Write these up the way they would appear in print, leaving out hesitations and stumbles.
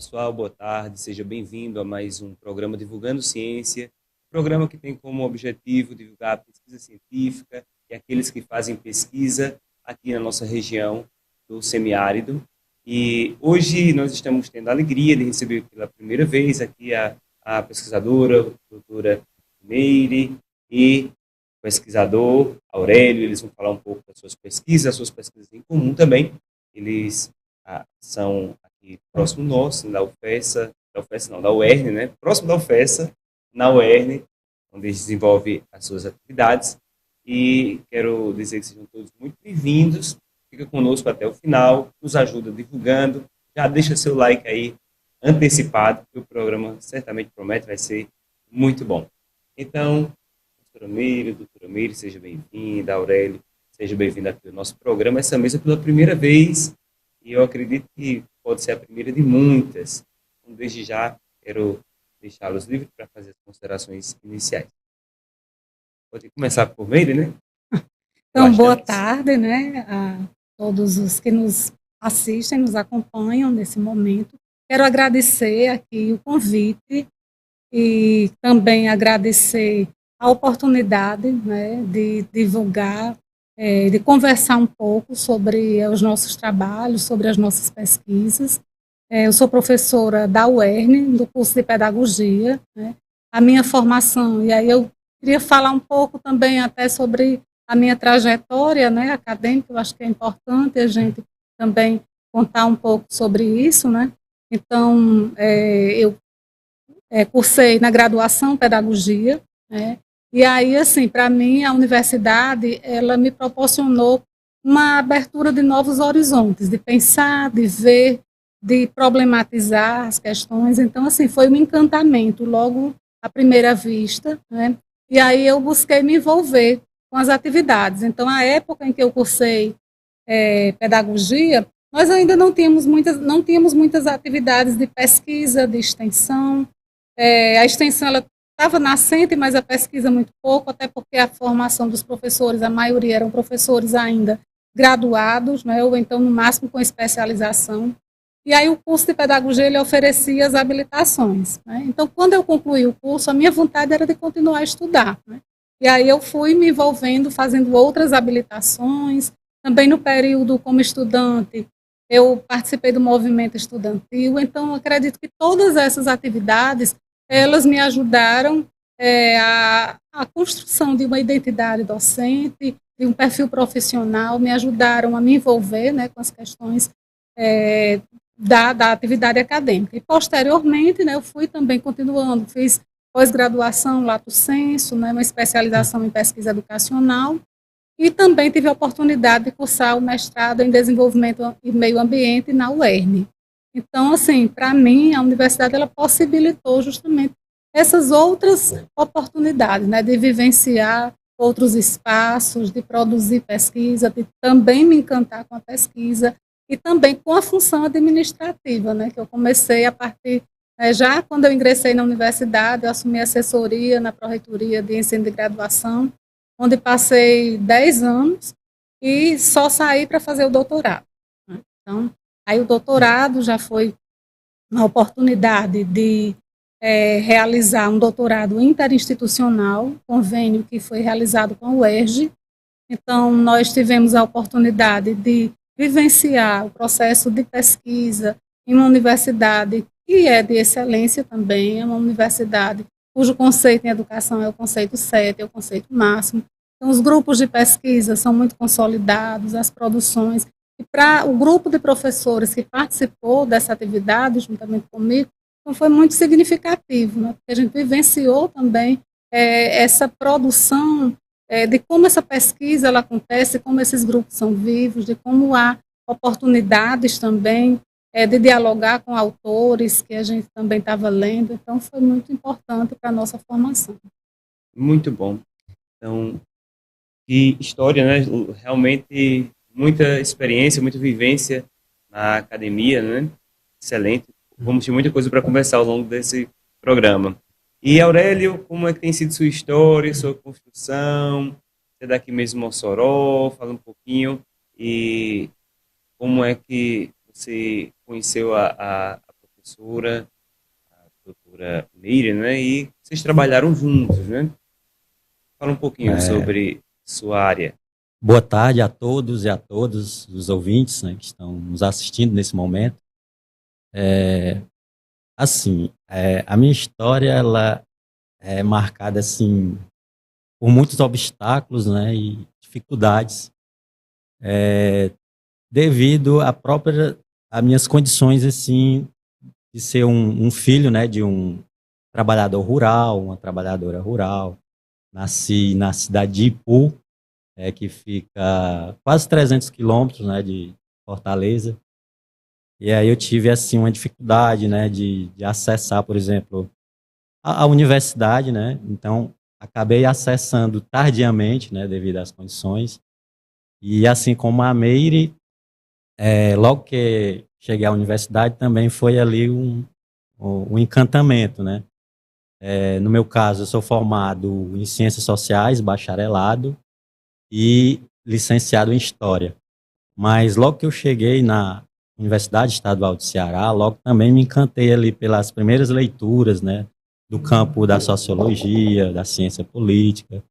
pessoal, boa tarde, seja bem-vindo a mais um programa Divulgando Ciência, programa que tem como objetivo divulgar a pesquisa científica e aqueles que fazem pesquisa aqui na nossa região do semiárido. E hoje nós estamos tendo a alegria de receber pela primeira vez aqui a pesquisadora, a doutora Meire, e o pesquisador Aurélio. Eles vão falar um pouco das suas pesquisas em comum também. Eles são aqui próximo nosso, da UERN, né? Próximo da UFESA, na UERN, onde eles desenvolvem as suas atividades. E quero dizer que sejam todos muito bem-vindos. Fica conosco até o final, nos ajuda divulgando. Já deixa seu like aí antecipado, que o programa certamente promete, vai ser muito bom. Então, doutora Meire, seja bem-vinda. Aurélio, seja bem-vindo aqui ao nosso programa. Essa mesa pela primeira vez, e eu acredito que pode ser a primeira de muitas. Então, desde já, quero deixá-los livres para fazer as considerações iniciais. Pode começar por Meire, né? Então, boa tarde, né, a todos os que nos assistem, nos acompanham nesse momento. Quero agradecer aqui o convite e também agradecer a oportunidade, né, de divulgar, de conversar um pouco sobre os nossos trabalhos, sobre as nossas pesquisas. Eu sou professora da UERN, do curso de Pedagogia, né. A minha formação, e aí eu queria falar um pouco também até sobre a minha trajetória, né, acadêmica. Eu acho que é importante a gente também contar um pouco sobre isso, né. Então, eu cursei na graduação Pedagogia, né, e aí, assim, para mim, a universidade, ela me proporcionou uma abertura de novos horizontes, de pensar, de ver, de problematizar as questões. Então, assim, foi um encantamento logo à primeira vista, né, e aí eu busquei me envolver com as atividades. Então, a época em que eu cursei Pedagogia, nós ainda não tínhamos muitas atividades de pesquisa, de extensão. A extensão, ela estava nascente, mas a pesquisa muito pouco, até porque a formação dos professores, a maioria eram professores ainda graduados, né, ou então, no máximo, com especialização. E aí o curso de Pedagogia, ele oferecia as habilitações, né? Então, quando eu concluí o curso, a minha vontade era de continuar a estudar, né? E aí eu fui me envolvendo, fazendo outras habilitações. Também no período como estudante, eu participei do movimento estudantil. Então, eu acredito que todas essas atividades, elas me ajudaram a construção de uma identidade docente, de um perfil profissional, me ajudaram a me envolver, né, com as questões da atividade acadêmica. E, posteriormente, né, eu fui também continuando, fiz pós-graduação, lato sensu, né, uma especialização em pesquisa educacional, e também tive a oportunidade de cursar o mestrado em desenvolvimento e meio ambiente na UERN. Então, assim, para mim, a universidade, ela possibilitou justamente essas outras oportunidades, né, de vivenciar outros espaços, de produzir pesquisa, de também me encantar com a pesquisa e também com a função administrativa, né, que eu comecei a partir, já quando eu ingressei na universidade, eu assumi assessoria na Pró-Reitoria de Ensino de Graduação, onde passei 10 anos e só saí para fazer o doutorado. Então, aí o doutorado já foi uma oportunidade de realizar um doutorado interinstitucional, convênio que foi realizado com a UERJ. Então, nós tivemos a oportunidade de vivenciar o processo de pesquisa em uma universidade que é de excelência também, é uma universidade cujo conceito em educação é o conceito 7, é o conceito máximo. Então, os grupos de pesquisa são muito consolidados, as produções. E para o grupo de professores que participou dessa atividade, juntamente comigo, então foi muito significativo, né? Porque a gente vivenciou também essa produção, de como essa pesquisa ela acontece, como esses grupos são vivos, de como há oportunidades também de dialogar com autores que a gente também estava lendo. Então, foi muito importante para a nossa formação. Muito bom. Então, que história, né? Realmente muita experiência, muita vivência na academia, né? Excelente. Vamos ter muita coisa para conversar ao longo desse programa. E, Aurélio, como é que tem sido sua história, sua construção? Você é daqui mesmo, Mossoró, fala um pouquinho. E como é que você conheceu a professora, a doutora Meire, né? E vocês trabalharam juntos, né? Fala um pouquinho sobre sua área. Boa tarde a todos e a todos os ouvintes, né, que estão nos assistindo nesse momento. A minha história ela é marcada assim por muitos obstáculos, né, e dificuldades, devido a minhas condições assim de ser um filho, né, de um trabalhador rural, uma trabalhadora rural. Nasci na cidade de Ipu, que fica quase 300 quilômetros, né, de Fortaleza. E aí eu tive assim uma dificuldade, né, de acessar, por exemplo, a universidade, né. Então acabei acessando tardiamente, né, devido às condições. E assim como a Meire, logo que cheguei à universidade também foi ali um encantamento, né. No meu caso, eu sou formado em Ciências Sociais, bacharelado, e licenciado em História. Mas logo que eu cheguei na Universidade Estadual do Ceará, logo também me encantei ali pelas primeiras leituras, né, do campo da sociologia, da ciência política.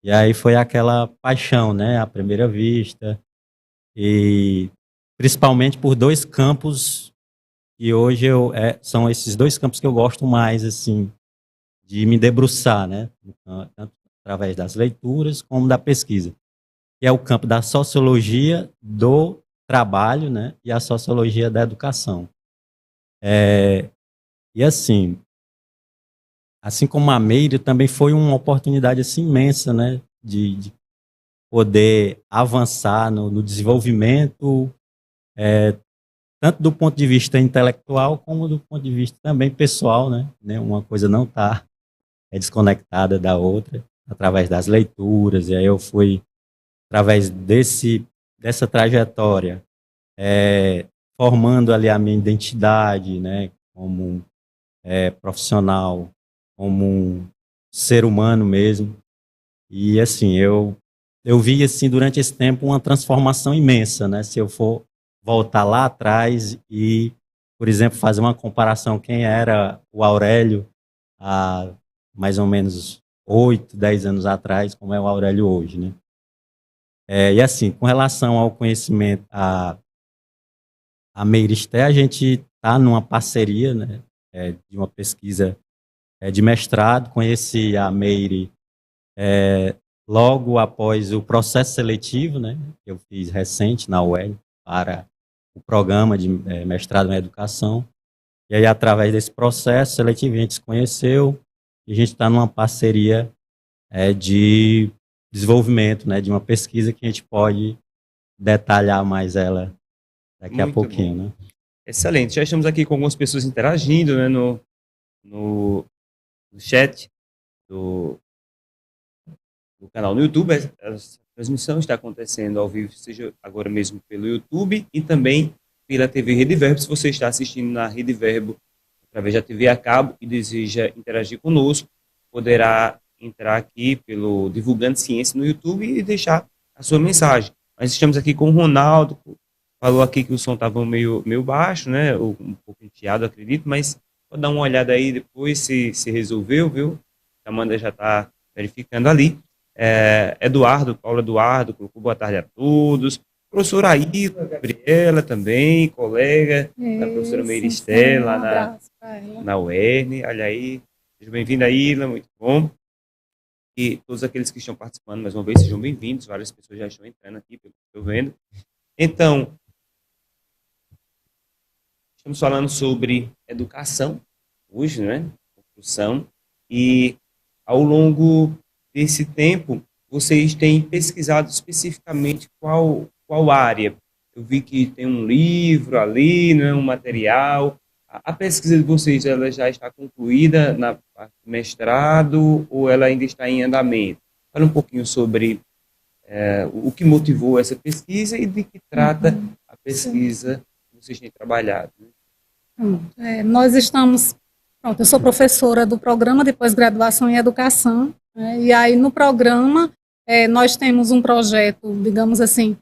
E aí foi aquela paixão, né, à primeira vista, e principalmente por dois campos, e hoje são esses dois campos que eu gosto mais, assim, de me debruçar, né, tanto através das leituras como da pesquisa, que é o campo da sociologia do trabalho, né, e a sociologia da educação. E assim como a Meire, também foi uma oportunidade assim, imensa, né, de poder avançar no desenvolvimento, tanto do ponto de vista intelectual, como do ponto de vista também pessoal, né, uma coisa não está desconectada da outra, através das leituras. E aí eu fui, através dessa trajetória, formando ali a minha identidade, né, como profissional, como um ser humano mesmo. E assim, eu vi assim durante esse tempo uma transformação imensa, né? Se eu for voltar lá atrás e, por exemplo, fazer uma comparação quem era o Aurélio há mais ou menos 8, 10 anos atrás, como é o Aurélio hoje, né? E assim, com relação ao conhecimento, a Meiristé, a gente está numa parceria, né, de uma pesquisa de mestrado. Conheci a Meire logo após o processo seletivo, né, que eu fiz recente na UEL para o programa de mestrado em educação. E aí, através desse processo seletivo, a gente se conheceu e a gente está numa parceria de desenvolvimento, né, de uma pesquisa que a gente pode detalhar mais ela daqui a pouquinho, né? Excelente. Já estamos aqui com algumas pessoas interagindo, né, no chat do canal no YouTube. A transmissão está acontecendo ao vivo, seja agora mesmo pelo YouTube e também pela TV Rede Verbo. Se você está assistindo na Rede Verbo através da TV a cabo e deseja interagir conosco, poderá entrar aqui pelo Divulgando Ciência no YouTube e deixar a sua mensagem. Nós estamos aqui com o Ronaldo, falou aqui que o som estava meio baixo, né, um pouco enteado, acredito, mas pode dar uma olhada aí depois se resolveu, viu? A Amanda já está verificando ali. Paulo Eduardo, colocou boa tarde a todos. Professora Aida Gabriela também, colega da professora Meiristé, lá na UERN. Olha aí, seja bem-vinda, Ilha, muito bom. E todos aqueles que estão participando, mais uma vez, sejam bem-vindos. Várias pessoas já estão entrando aqui, pelo que estou vendo. Então, estamos falando sobre educação hoje, né? Construção. E ao longo desse tempo, vocês têm pesquisado especificamente qual área? Eu vi que tem um livro ali, né, um material. A pesquisa de vocês, ela já está concluída na parte do mestrado ou ela ainda está em andamento? Fala um pouquinho sobre o que motivou essa pesquisa e de que trata a pesquisa que vocês têm trabalhado. Né? Nós estamos... Pronto, eu sou professora do programa de pós-graduação em educação, né, e aí no programa nós temos um projeto, digamos assim,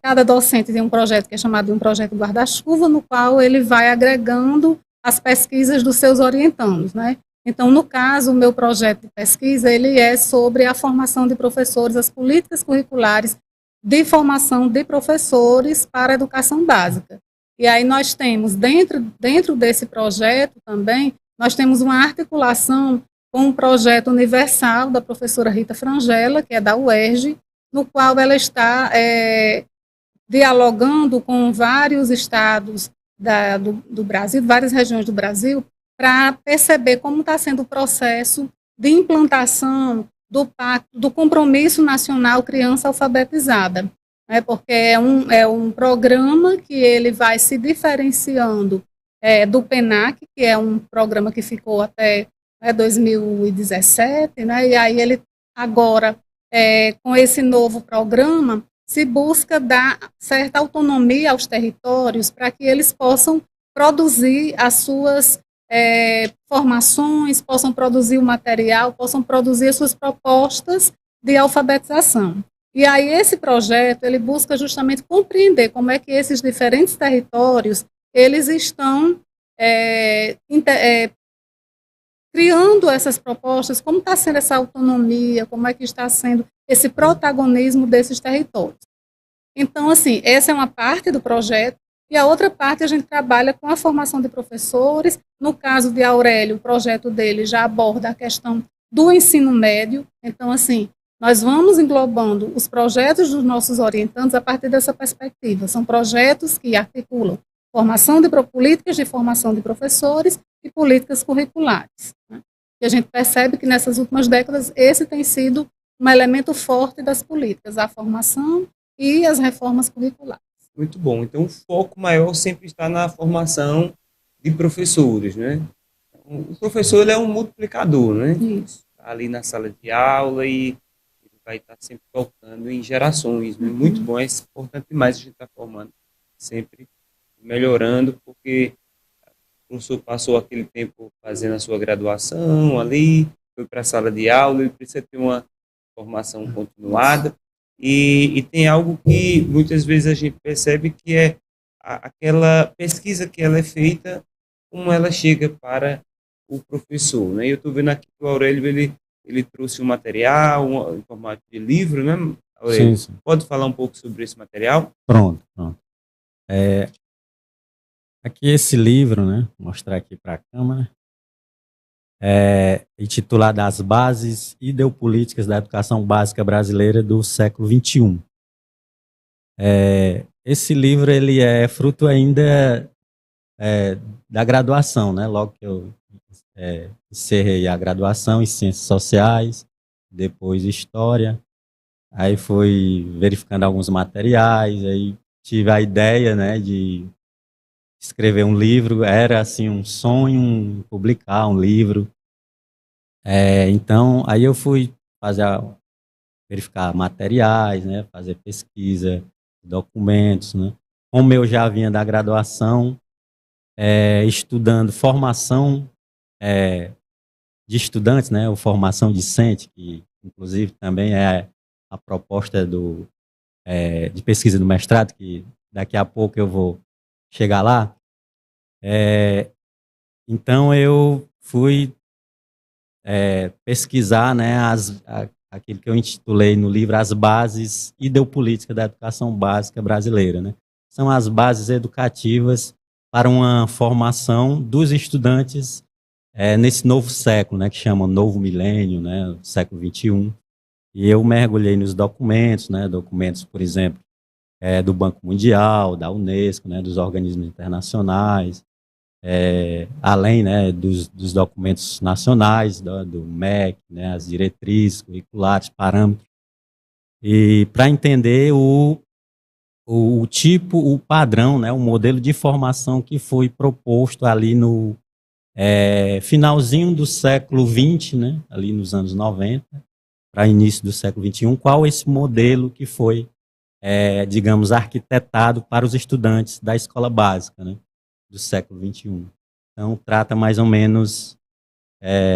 cada docente tem um projeto que é chamado de um projeto guarda-chuva, no qual ele vai agregando as pesquisas dos seus orientandos, né? Então, no caso, o meu projeto de pesquisa, ele é sobre a formação de professores, as políticas curriculares de formação de professores para a educação básica. E aí nós temos, dentro desse projeto também, nós temos uma articulação com um projeto universal da professora Rita Frangella, que é da UERJ, no qual ela está dialogando com vários estados do Brasil, várias regiões do Brasil, para perceber como está sendo o processo de implantação do Compromisso Nacional Criança Alfabetizada, né, porque é um programa que ele vai se diferenciando do PENAC, que é um programa que ficou até 2017, né, e aí ele agora, com esse novo programa, se busca dar certa autonomia aos territórios para que eles possam produzir as suas formações, possam produzir o material, possam produzir as suas propostas de alfabetização. E aí esse projeto, ele busca justamente compreender como é que esses diferentes territórios, eles estão criando essas propostas, como está sendo essa autonomia, como é que está sendo esse protagonismo desses territórios. Então, assim, essa é uma parte do projeto, e a outra parte a gente trabalha com a formação de professores. No caso de Aurélio, o projeto dele já aborda a questão do ensino médio. Então, assim, nós vamos englobando os projetos dos nossos orientandos a partir dessa perspectiva. São projetos que articulam políticas de formação de professores e políticas curriculares, né? E a gente percebe que nessas últimas décadas esse tem sido um elemento forte das políticas, a formação e as reformas curriculares. Muito bom. Então, o foco maior sempre está na formação de professores, né? O professor, ele é um multiplicador, né? Isso. Tá ali na sala de aula e ele vai estar sempre tocando em gerações, né? Muito bom, é importante demais a gente estar formando, sempre melhorando, porque o professor passou aquele tempo fazendo a sua graduação ali, foi para a sala de aula, ele precisa ter uma formação continuada. E tem algo que muitas vezes a gente percebe que é aquela pesquisa que ela é feita, como ela chega para o professor, né? Eu estou vendo aqui que o Aurélio ele trouxe um material, em formato de livro, né, Aurélio? Sim. Pode falar um pouco sobre esse material? Pronto. Aqui esse livro, né? Vou mostrar aqui para a câmera. Intitulado As Bases Ideopolíticas da Educação Básica Brasileira do Século XXI. Esse livro ele é fruto ainda da graduação, né? Logo que eu encerrei a graduação em Ciências Sociais, depois História, aí fui verificando alguns materiais, aí tive a ideia, né, de escrever um livro, era assim um sonho publicar um livro. Então, aí eu fui verificar materiais, né, fazer pesquisa, documentos, né. Como eu já vinha da graduação, estudando formação de estudantes, né, ou formação discente, que inclusive também é a proposta de pesquisa do mestrado, que daqui a pouco eu vou chegar lá. Então eu fui pesquisar, né, aquilo que eu intitulei no livro As Bases Ideopolíticas da Educação Básica Brasileira, né? São as bases educativas para uma formação dos estudantes nesse novo século, né, que chama Novo Milênio, né, século XXI. E eu mergulhei nos documentos, né, documentos, por exemplo, do Banco Mundial, da Unesco, né, dos organismos internacionais, além, né, dos documentos nacionais, do MEC, né, as diretrizes curriculares, parâmetros, e para entender o tipo, o padrão, né, o modelo de formação que foi proposto ali no finalzinho do século XX, né, ali nos anos 90, para início do século XXI, qual esse modelo que foi, digamos, arquitetado para os estudantes da escola básica, né, do século XXI. Então, trata mais ou menos,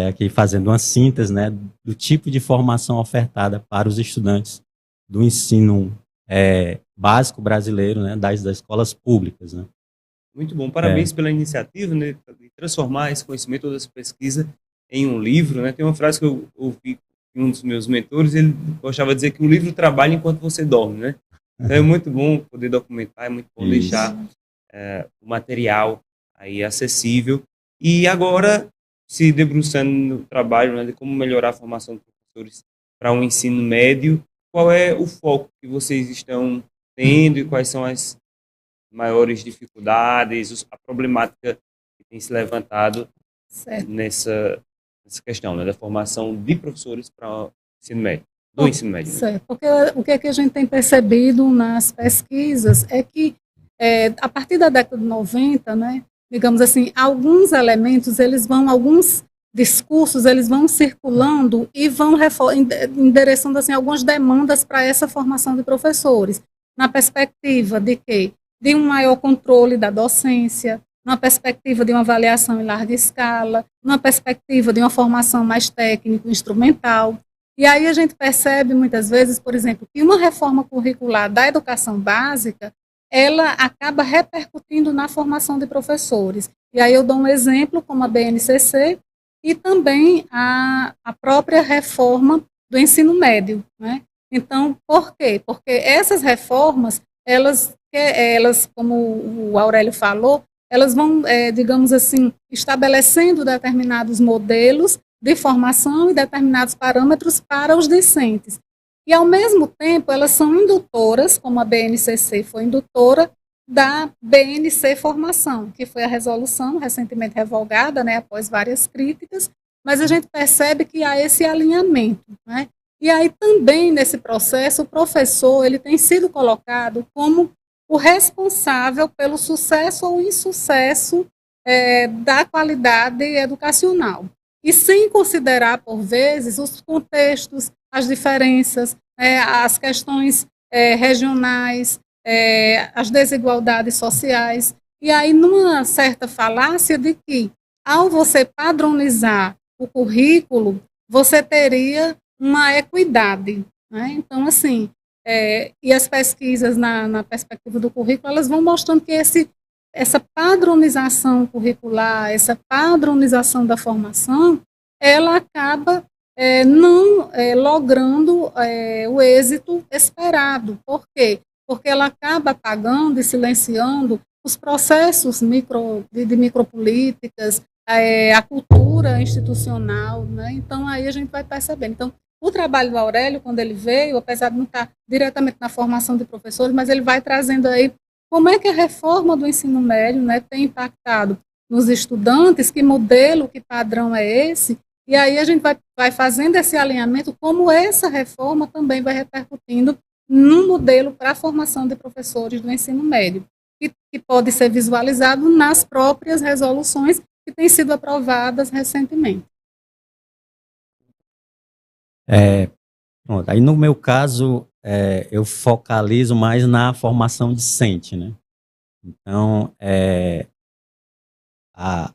aqui fazendo uma síntese, né, do tipo de formação ofertada para os estudantes do ensino básico brasileiro, né, das escolas públicas, né. Muito bom, parabéns pela iniciativa, né, de transformar esse conhecimento, toda essa pesquisa em um livro, né? Tem uma frase que eu ouvi em um dos meus mentores, ele gostava de dizer que o livro trabalha enquanto você dorme, né? Então é muito bom poder documentar, é muito bom deixar o material aí acessível. E agora, se debruçando no trabalho, né, de como melhorar a formação de professores para um ensino médio, qual é o foco que vocês estão tendo e quais são as maiores dificuldades, a problemática que tem se levantado nessa questão, né, da formação de professores para o ensino médio, do ensino médio. Certo, porque o que é que a gente tem percebido nas pesquisas é que, a partir da década de 90, né, digamos assim, alguns elementos, alguns discursos, eles vão circulando e vão endereçando assim, algumas demandas para essa formação de professores, na perspectiva de quê? De um maior controle da docência, numa perspectiva de uma avaliação em larga escala, numa perspectiva de uma formação mais técnico-instrumental. E aí a gente percebe muitas vezes, por exemplo, que uma reforma curricular da educação básica, ela acaba repercutindo na formação de professores. E aí eu dou um exemplo como a BNCC e também a própria reforma do ensino médio, né? Então, por quê? Porque essas reformas, elas, como o Aurélio falou, elas vão, digamos assim, estabelecendo determinados modelos de formação e determinados parâmetros para os discentes. E, ao mesmo tempo, elas são indutoras, como a BNCC foi indutora, da BNC Formação, que foi a resolução recentemente revogada, né, após várias críticas, mas a gente percebe que há esse alinhamento, né? E aí também nesse processo o professor ele tem sido colocado como o responsável pelo sucesso ou insucesso da qualidade educacional. E sem considerar, por vezes, os contextos, as diferenças, as questões regionais, as desigualdades sociais. E aí, numa certa falácia de que, ao você padronizar o currículo, você teria uma equidade, né? Então, assim, e as pesquisas na perspectiva do currículo, elas vão mostrando que essa padronização curricular, essa padronização da formação, ela acaba não logrando o êxito esperado. Por quê? Porque ela acaba apagando e silenciando os processos de micropolíticas, a cultura institucional, né? Então, aí a gente vai percebendo. Então, o trabalho do Aurélio, quando ele veio, apesar de não estar diretamente na formação de professores, mas ele vai trazendo aí como é que a reforma do ensino médio, né, tem impactado nos estudantes, que modelo, que padrão é esse, e aí a gente vai fazendo esse alinhamento, como essa reforma também vai repercutindo num modelo para a formação de professores do ensino médio, que pode ser visualizado nas próprias resoluções que têm sido aprovadas recentemente. Pronto. Aí no meu caso, eu focalizo mais na formação discente, né? Então, a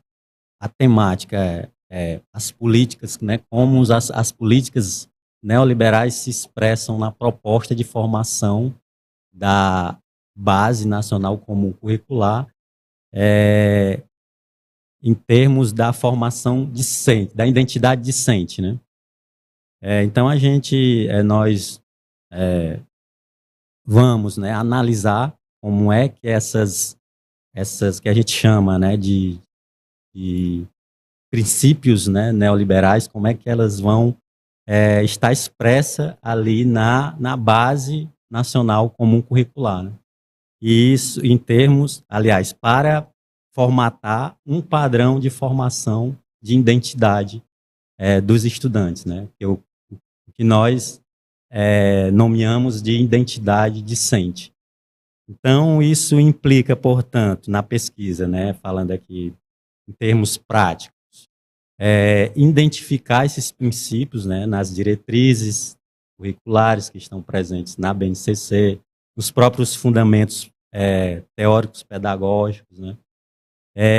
temática as políticas, né? Como as políticas neoliberais se expressam na proposta de formação da base nacional comum curricular, em termos da formação discente, da identidade discente, né? Então nós vamos, né, analisar como é que essas que a gente chama, né, de princípios, né, neoliberais, como é que elas vão estar expressa ali na base nacional comum curricular, né? E isso em termos, aliás, para formatar um padrão de formação de identidade dos estudantes, né? Que nós nomeamos de identidade discente. Então, isso implica, portanto, na pesquisa, né, falando aqui em termos práticos, identificar esses princípios, né, nas diretrizes curriculares que estão presentes na BNCC, nos próprios fundamentos teóricos pedagógicos, né?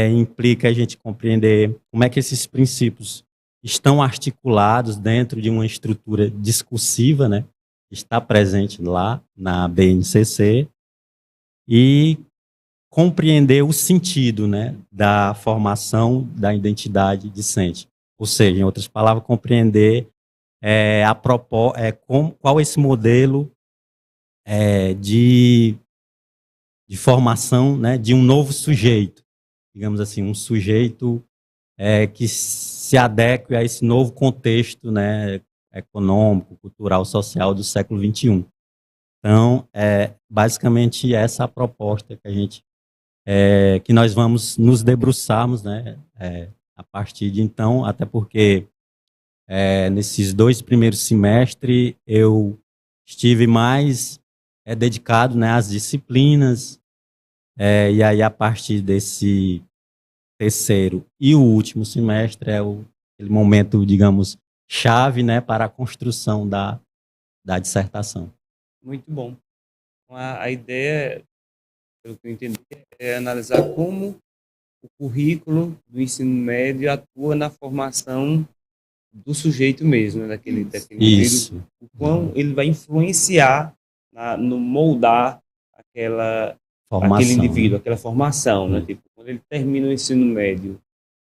Implica a gente compreender como é que esses princípios estão articulados dentro de uma estrutura discursiva, né, que está presente lá na BNCC, e compreender o sentido, né, da formação da identidade discente. Ou seja, em outras palavras, compreender qual esse modelo de formação, né, de um novo sujeito, digamos assim, um sujeito que se adeque a esse novo contexto, né, econômico, cultural, social do século XXI. Então, basicamente essa é a proposta que a gente que nós vamos nos debruçarmos, né, a partir de então, até porque nesses 2 primeiros semestres eu estive mais dedicado, né, às disciplinas, e aí a partir desse terceiro e o último semestre aquele momento, digamos, chave, né, para a construção da dissertação. Muito bom. A ideia, pelo que eu entendi, é analisar como o currículo do ensino médio atua na formação do sujeito mesmo, né, daquele indivíduo, o quão ele vai influenciar no moldar aquele indivíduo, aquela formação, né? Tipo, quando ele termina o ensino médio,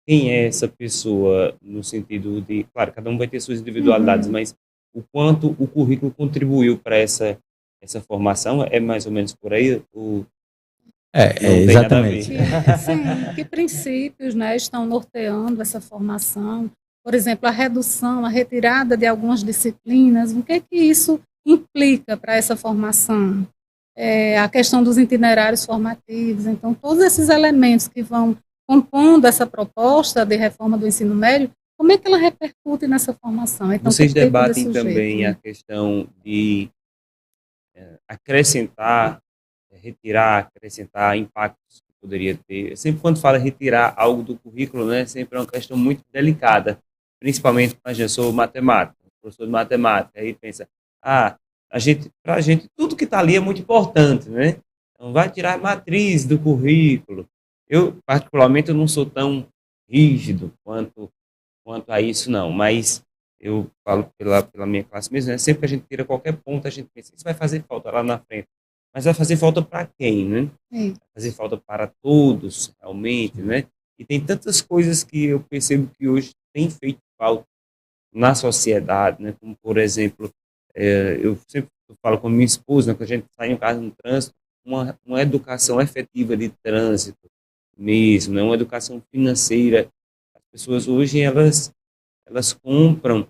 quem é essa pessoa no sentido de, claro, cada um vai ter suas individualidades, mas o quanto o currículo contribuiu para essa formação, é mais ou menos por aí? Exatamente. Sim, que princípios, né, estão norteando essa formação? Por exemplo, a redução, a retirada de algumas disciplinas, o que isso implica para essa formação? A questão dos itinerários formativos. Então, todos esses elementos que vão compondo essa proposta de reforma do ensino médio, como é que ela repercute nessa formação? Então, vocês debatem também a questão de acrescentar, acrescentar impactos que poderia ter. Sempre quando fala retirar algo do currículo, né, sempre é uma questão muito delicada, principalmente quando eu sou matemático, professor de matemática, aí pensa, pra gente, tudo que está ali é muito importante, né? Então, vai tirar a matriz do currículo. Eu, particularmente, eu não sou tão rígido quanto a isso, não. Mas eu falo pela minha classe mesmo, né? Sempre que a gente tira qualquer ponto, a gente pensa, isso vai fazer falta lá na frente. Mas vai fazer falta para quem, né? Vai fazer falta para todos, realmente, né? E tem tantas coisas que eu percebo que hoje tem feito falta na sociedade, né? Como, por exemplo, eu sempre falo com minha esposa, né, quando a gente sai em casa no trânsito, uma educação efetiva de trânsito mesmo, né, uma educação financeira. As pessoas hoje, elas compram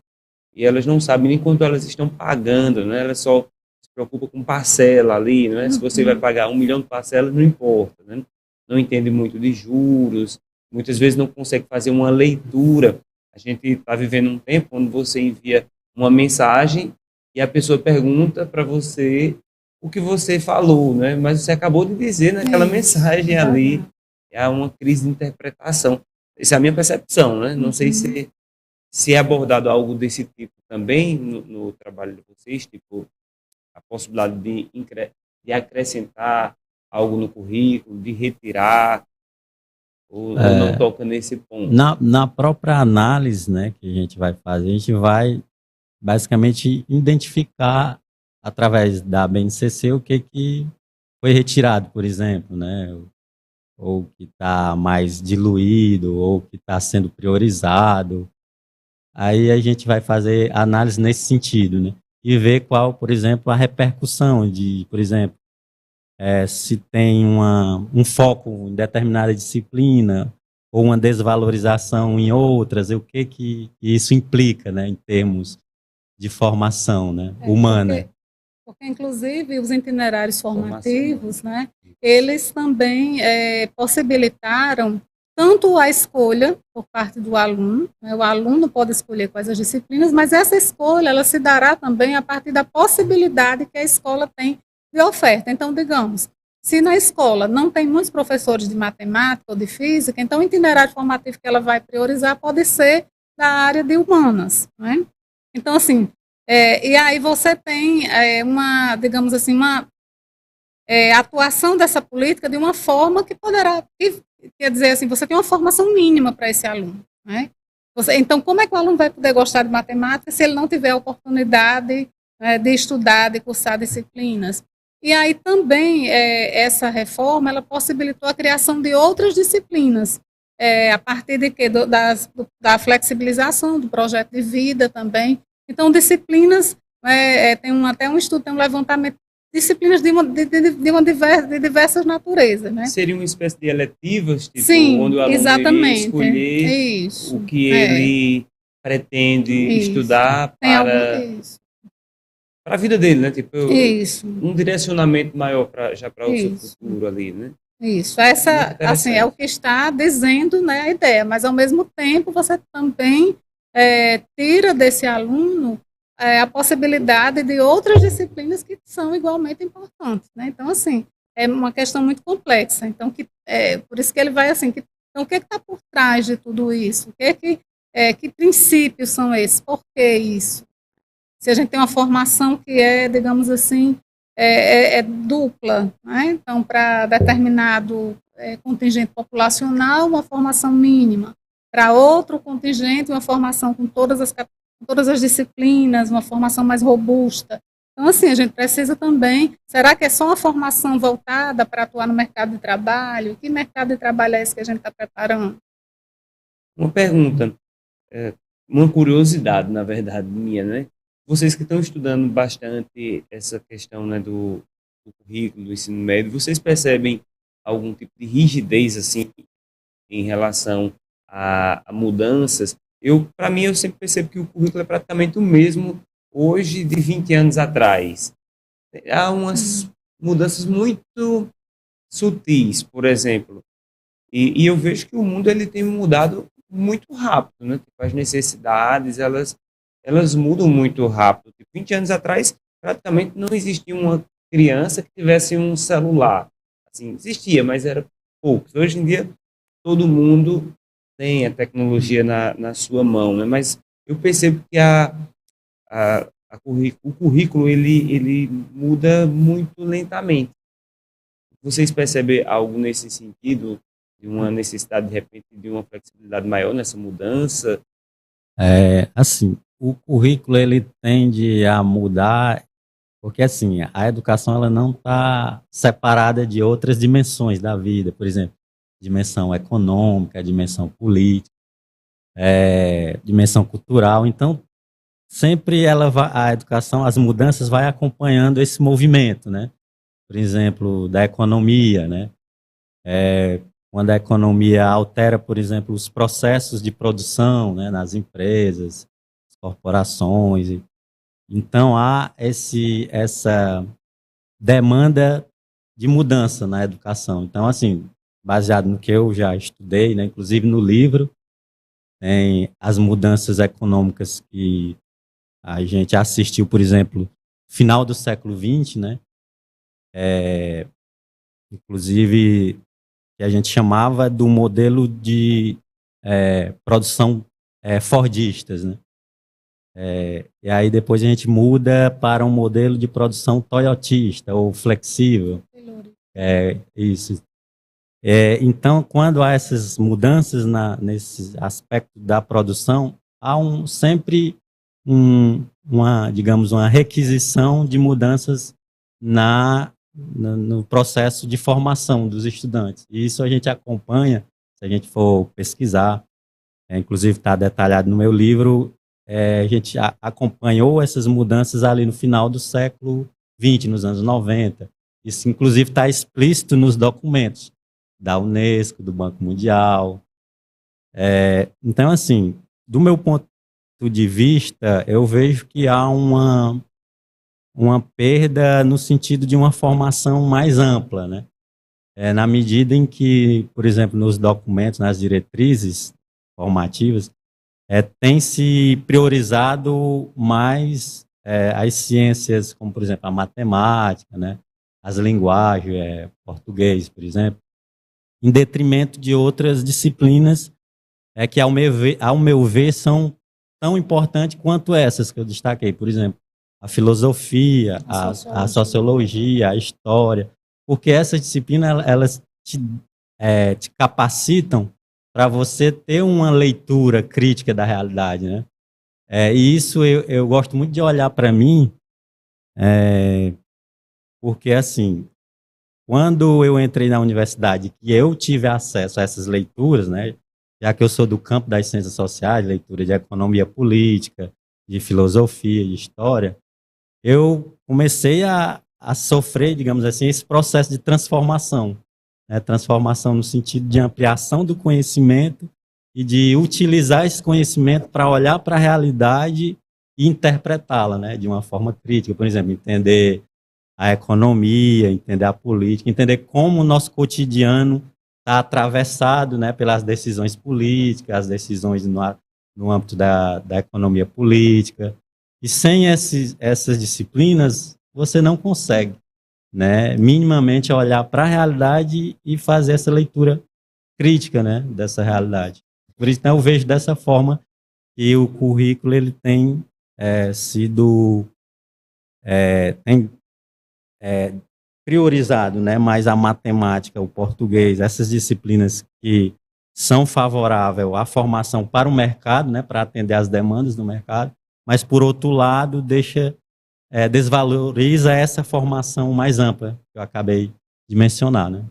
e elas não sabem nem quanto elas estão pagando, né, elas só se preocupam com parcela ali, né, se você vai pagar 1 milhão de parcelas, não importa, né, não entende muito de juros, muitas vezes não consegue fazer uma leitura. A gente está vivendo um tempo onde você envia uma mensagem e a pessoa pergunta para você o que você falou, né? Mas você acabou de dizer naquela mensagem ali. É uma crise de interpretação. Essa é a minha percepção, né? Não sei se é abordado algo desse tipo também no trabalho de vocês, tipo a possibilidade de acrescentar algo no currículo, de retirar, ou não toca nesse ponto. Na própria análise, né, que a gente vai fazer, a gente vai basicamente identificar através da BNCC o que foi retirado, por exemplo, né? Ou que está mais diluído, ou que está sendo priorizado. Aí a gente vai fazer análise nesse sentido, né? E ver qual, por exemplo, a repercussão de, por exemplo, se tem um foco em determinada disciplina ou uma desvalorização em outras, o que isso implica, né, em termos de formação, né, humana. Porque, inclusive, os itinerários formativos, né, eles também possibilitaram tanto a escolha por parte do aluno, né, o aluno pode escolher quais as disciplinas, mas essa escolha ela se dará também a partir da possibilidade que a escola tem de oferta. Então, digamos, se na escola não tem muitos professores de matemática ou de física, então o itinerário formativo que ela vai priorizar pode ser da área de humanas, né? Então, assim, e aí você tem uma, digamos assim, uma atuação dessa política de uma forma que poderá, quer dizer assim, você tem uma formação mínima para esse aluno, né? Então, como é que o aluno vai poder gostar de matemática se ele não tiver a oportunidade de estudar, de cursar disciplinas? E aí também essa reforma ela possibilitou a criação de outras disciplinas, a partir de quê? Da flexibilização do projeto de vida também. Então, disciplinas, até um estudo, tem um levantamento, disciplinas de diversas naturezas, né? Seria uma espécie de eletivas, tipo, sim, onde o aluno iria escolher isso, o que ele pretende estudar para a vida dele, né? Tipo, um direcionamento maior para o seu futuro ali, né? Isso, essa assim, é o que está dizendo, né, a ideia, mas ao mesmo tempo você também tira desse aluno a possibilidade de outras disciplinas que são igualmente importantes, né? Então, assim, é uma questão muito complexa. Então, por isso que ele vai assim, então o que está por trás de tudo isso? Que princípios são esses? Por que isso? Se a gente tem uma formação que digamos assim, dupla, né? Então, para determinado contingente populacional, uma formação mínima. Para outro contingente, uma formação com todas as disciplinas, uma formação mais robusta. Então, assim, a gente precisa também, será que é só uma formação voltada para atuar no mercado de trabalho? Que mercado de trabalho é esse que a gente está preparando? Uma pergunta, uma curiosidade, na verdade, minha, né? Vocês que estão estudando bastante essa questão, né, do currículo, do ensino médio, vocês percebem algum tipo de rigidez, assim, em relação a mudanças? Para mim, eu sempre percebo que o currículo é praticamente o mesmo hoje de 20 anos atrás. Há umas mudanças muito sutis, por exemplo, e eu vejo que o mundo ele tem mudado muito rápido, né? As necessidades, elas mudam muito rápido. 20 anos atrás, praticamente não existia uma criança que tivesse um celular. Assim, existia, mas era poucos. Hoje em dia, todo mundo tem a tecnologia na sua mão, né? Mas eu percebo que o currículo ele muda muito lentamente. Vocês percebem algo nesse sentido, de uma necessidade, de repente, de uma flexibilidade maior nessa mudança? Assim, o currículo ele tende a mudar, porque assim, a educação ela não está separada de outras dimensões da vida, por exemplo, dimensão econômica, dimensão política, dimensão cultural. Então, sempre a educação, as mudanças vai acompanhando esse movimento, né? Por exemplo, da economia, né? Quando a economia altera, por exemplo, os processos de produção, né, nas empresas, corporações. Então, há essa demanda de mudança na educação. Então, assim, baseado no que eu já estudei, né, inclusive no livro, tem as mudanças econômicas que a gente assistiu, por exemplo, final do século XX, né, inclusive que a gente chamava do modelo de produção fordistas, né? E aí depois a gente muda para um modelo de produção toyotista ou flexível. Isso. Então, quando há essas mudanças nesse aspecto da produção, há sempre digamos, uma requisição de mudanças no processo de formação dos estudantes. E isso a gente acompanha, se a gente for pesquisar, inclusive está detalhado no meu livro, a gente acompanhou essas mudanças ali no final do século XX, nos anos 90. Isso, inclusive, está explícito nos documentos da Unesco, do Banco Mundial. Então, assim, do meu ponto de vista, eu vejo que há uma perda no sentido de uma formação mais ampla, né? Na medida em que, por exemplo, nos documentos, nas diretrizes formativas, tem se priorizado mais as ciências, como, por exemplo, a matemática, né? As linguagens, português, por exemplo, em detrimento de outras disciplinas que, ao meu ver, são tão importantes quanto essas que eu destaquei, por exemplo, a filosofia, a sociologia, a história, porque essas disciplinas elas te capacitam para você ter uma leitura crítica da realidade, né? E isso eu gosto muito de olhar para mim porque, assim, quando eu entrei na universidade, que eu tive acesso a essas leituras, né, já que eu sou do campo das ciências sociais, leitura de economia política, de filosofia, de história, eu comecei a sofrer, digamos assim, esse processo de transformação, né, transformação no sentido de ampliação do conhecimento e de utilizar esse conhecimento para olhar para a realidade e interpretá-la, né, de uma forma crítica, por exemplo, entender a economia, entender a política, entender como o nosso cotidiano está atravessado, né, pelas decisões políticas, as decisões no âmbito da economia política. E sem essas disciplinas, você não consegue, né, minimamente olhar para a realidade e fazer essa leitura crítica, né, dessa realidade. Por isso, então, eu vejo dessa forma que o currículo ele tem sido priorizado, né, mais a matemática, o português, essas disciplinas que são favoráveis à formação para o mercado, né, para atender às demandas do mercado, mas, por outro lado, desvaloriza essa formação mais ampla que eu acabei de mencionar, né?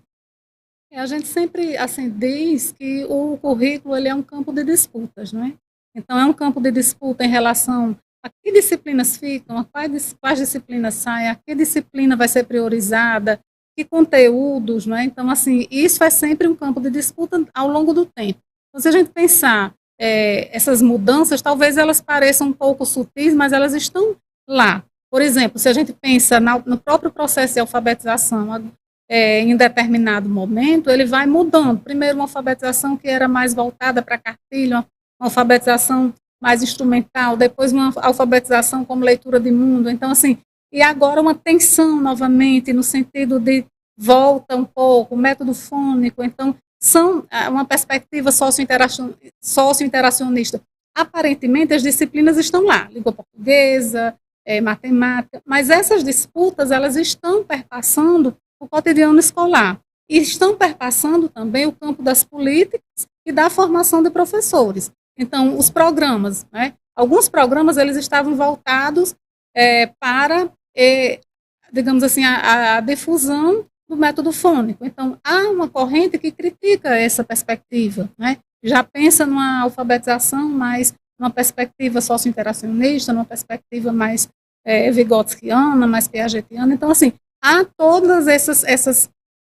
A gente sempre assim, diz que o currículo ele é um campo de disputas, não é? Então, é um campo de disputa em relação a que disciplinas ficam, a quais disciplinas saem, a que disciplina vai ser priorizada, que conteúdos, não é? Então, assim, isso é sempre um campo de disputa ao longo do tempo. Então, se a gente pensar essas mudanças, talvez elas pareçam um pouco sutis, mas elas estão lá. Por exemplo, se a gente pensa no próprio processo de alfabetização, em determinado momento, ele vai mudando. Primeiro, uma alfabetização que era mais voltada para a cartilha, uma alfabetização mais instrumental, depois uma alfabetização como leitura de mundo. Então, assim, e agora uma tensão novamente, no sentido de volta um pouco, método fônico. Então, são uma perspectiva socio-interacionista. Aparentemente, as disciplinas estão lá, língua portuguesa, matemática, mas essas disputas, elas estão perpassando o cotidiano escolar e estão perpassando também o campo das políticas e da formação de professores. Então, os programas, né? Alguns programas, eles estavam voltados para, digamos assim, a difusão do método fônico. Então, há uma corrente que critica essa perspectiva, né? Já pensa numa alfabetização mais, numa perspectiva socio-interacionista, numa perspectiva mais vigotskiana, mais piagetiana. Então, assim, há todas essas,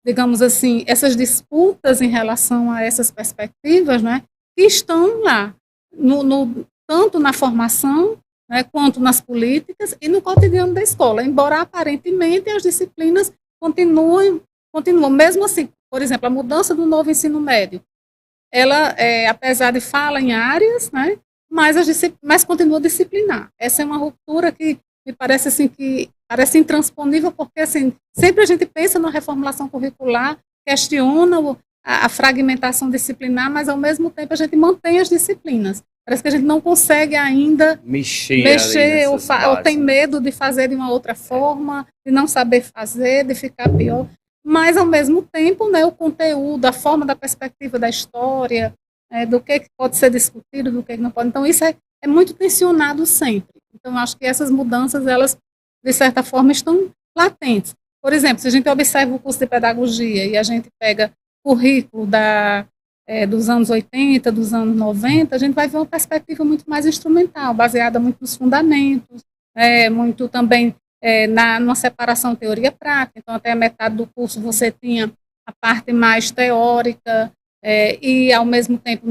digamos assim, essas disputas em relação a essas perspectivas, né, que estão lá, tanto na formação, né, quanto nas políticas e no cotidiano da escola, embora aparentemente as disciplinas continuam, mesmo assim, por exemplo, a mudança do novo ensino médio, ela, apesar de fala em áreas, né, mas continua disciplinar. Essa é uma ruptura que me parece assim que parece intransponível, porque assim, sempre a gente pensa na reformulação curricular, questiona a fragmentação disciplinar, mas ao mesmo tempo a gente mantém as disciplinas. Parece que a gente não consegue ainda mexer ou tem medo de fazer de uma outra forma, de não saber fazer, de ficar pior. Mas, ao mesmo tempo, né, o conteúdo, a forma da perspectiva da história, do que pode ser discutido, do que não pode. Então, isso é muito tensionado sempre. Então, acho que essas mudanças, elas, de certa forma, estão latentes. Por exemplo, se a gente observa o curso de pedagogia e a gente pega o currículo dos anos 80, dos anos 90, a gente vai ver uma perspectiva muito mais instrumental, baseada muito nos fundamentos, muito também numa separação teoria-prática. Então, até a metade do curso você tinha a parte mais teórica e, ao mesmo tempo,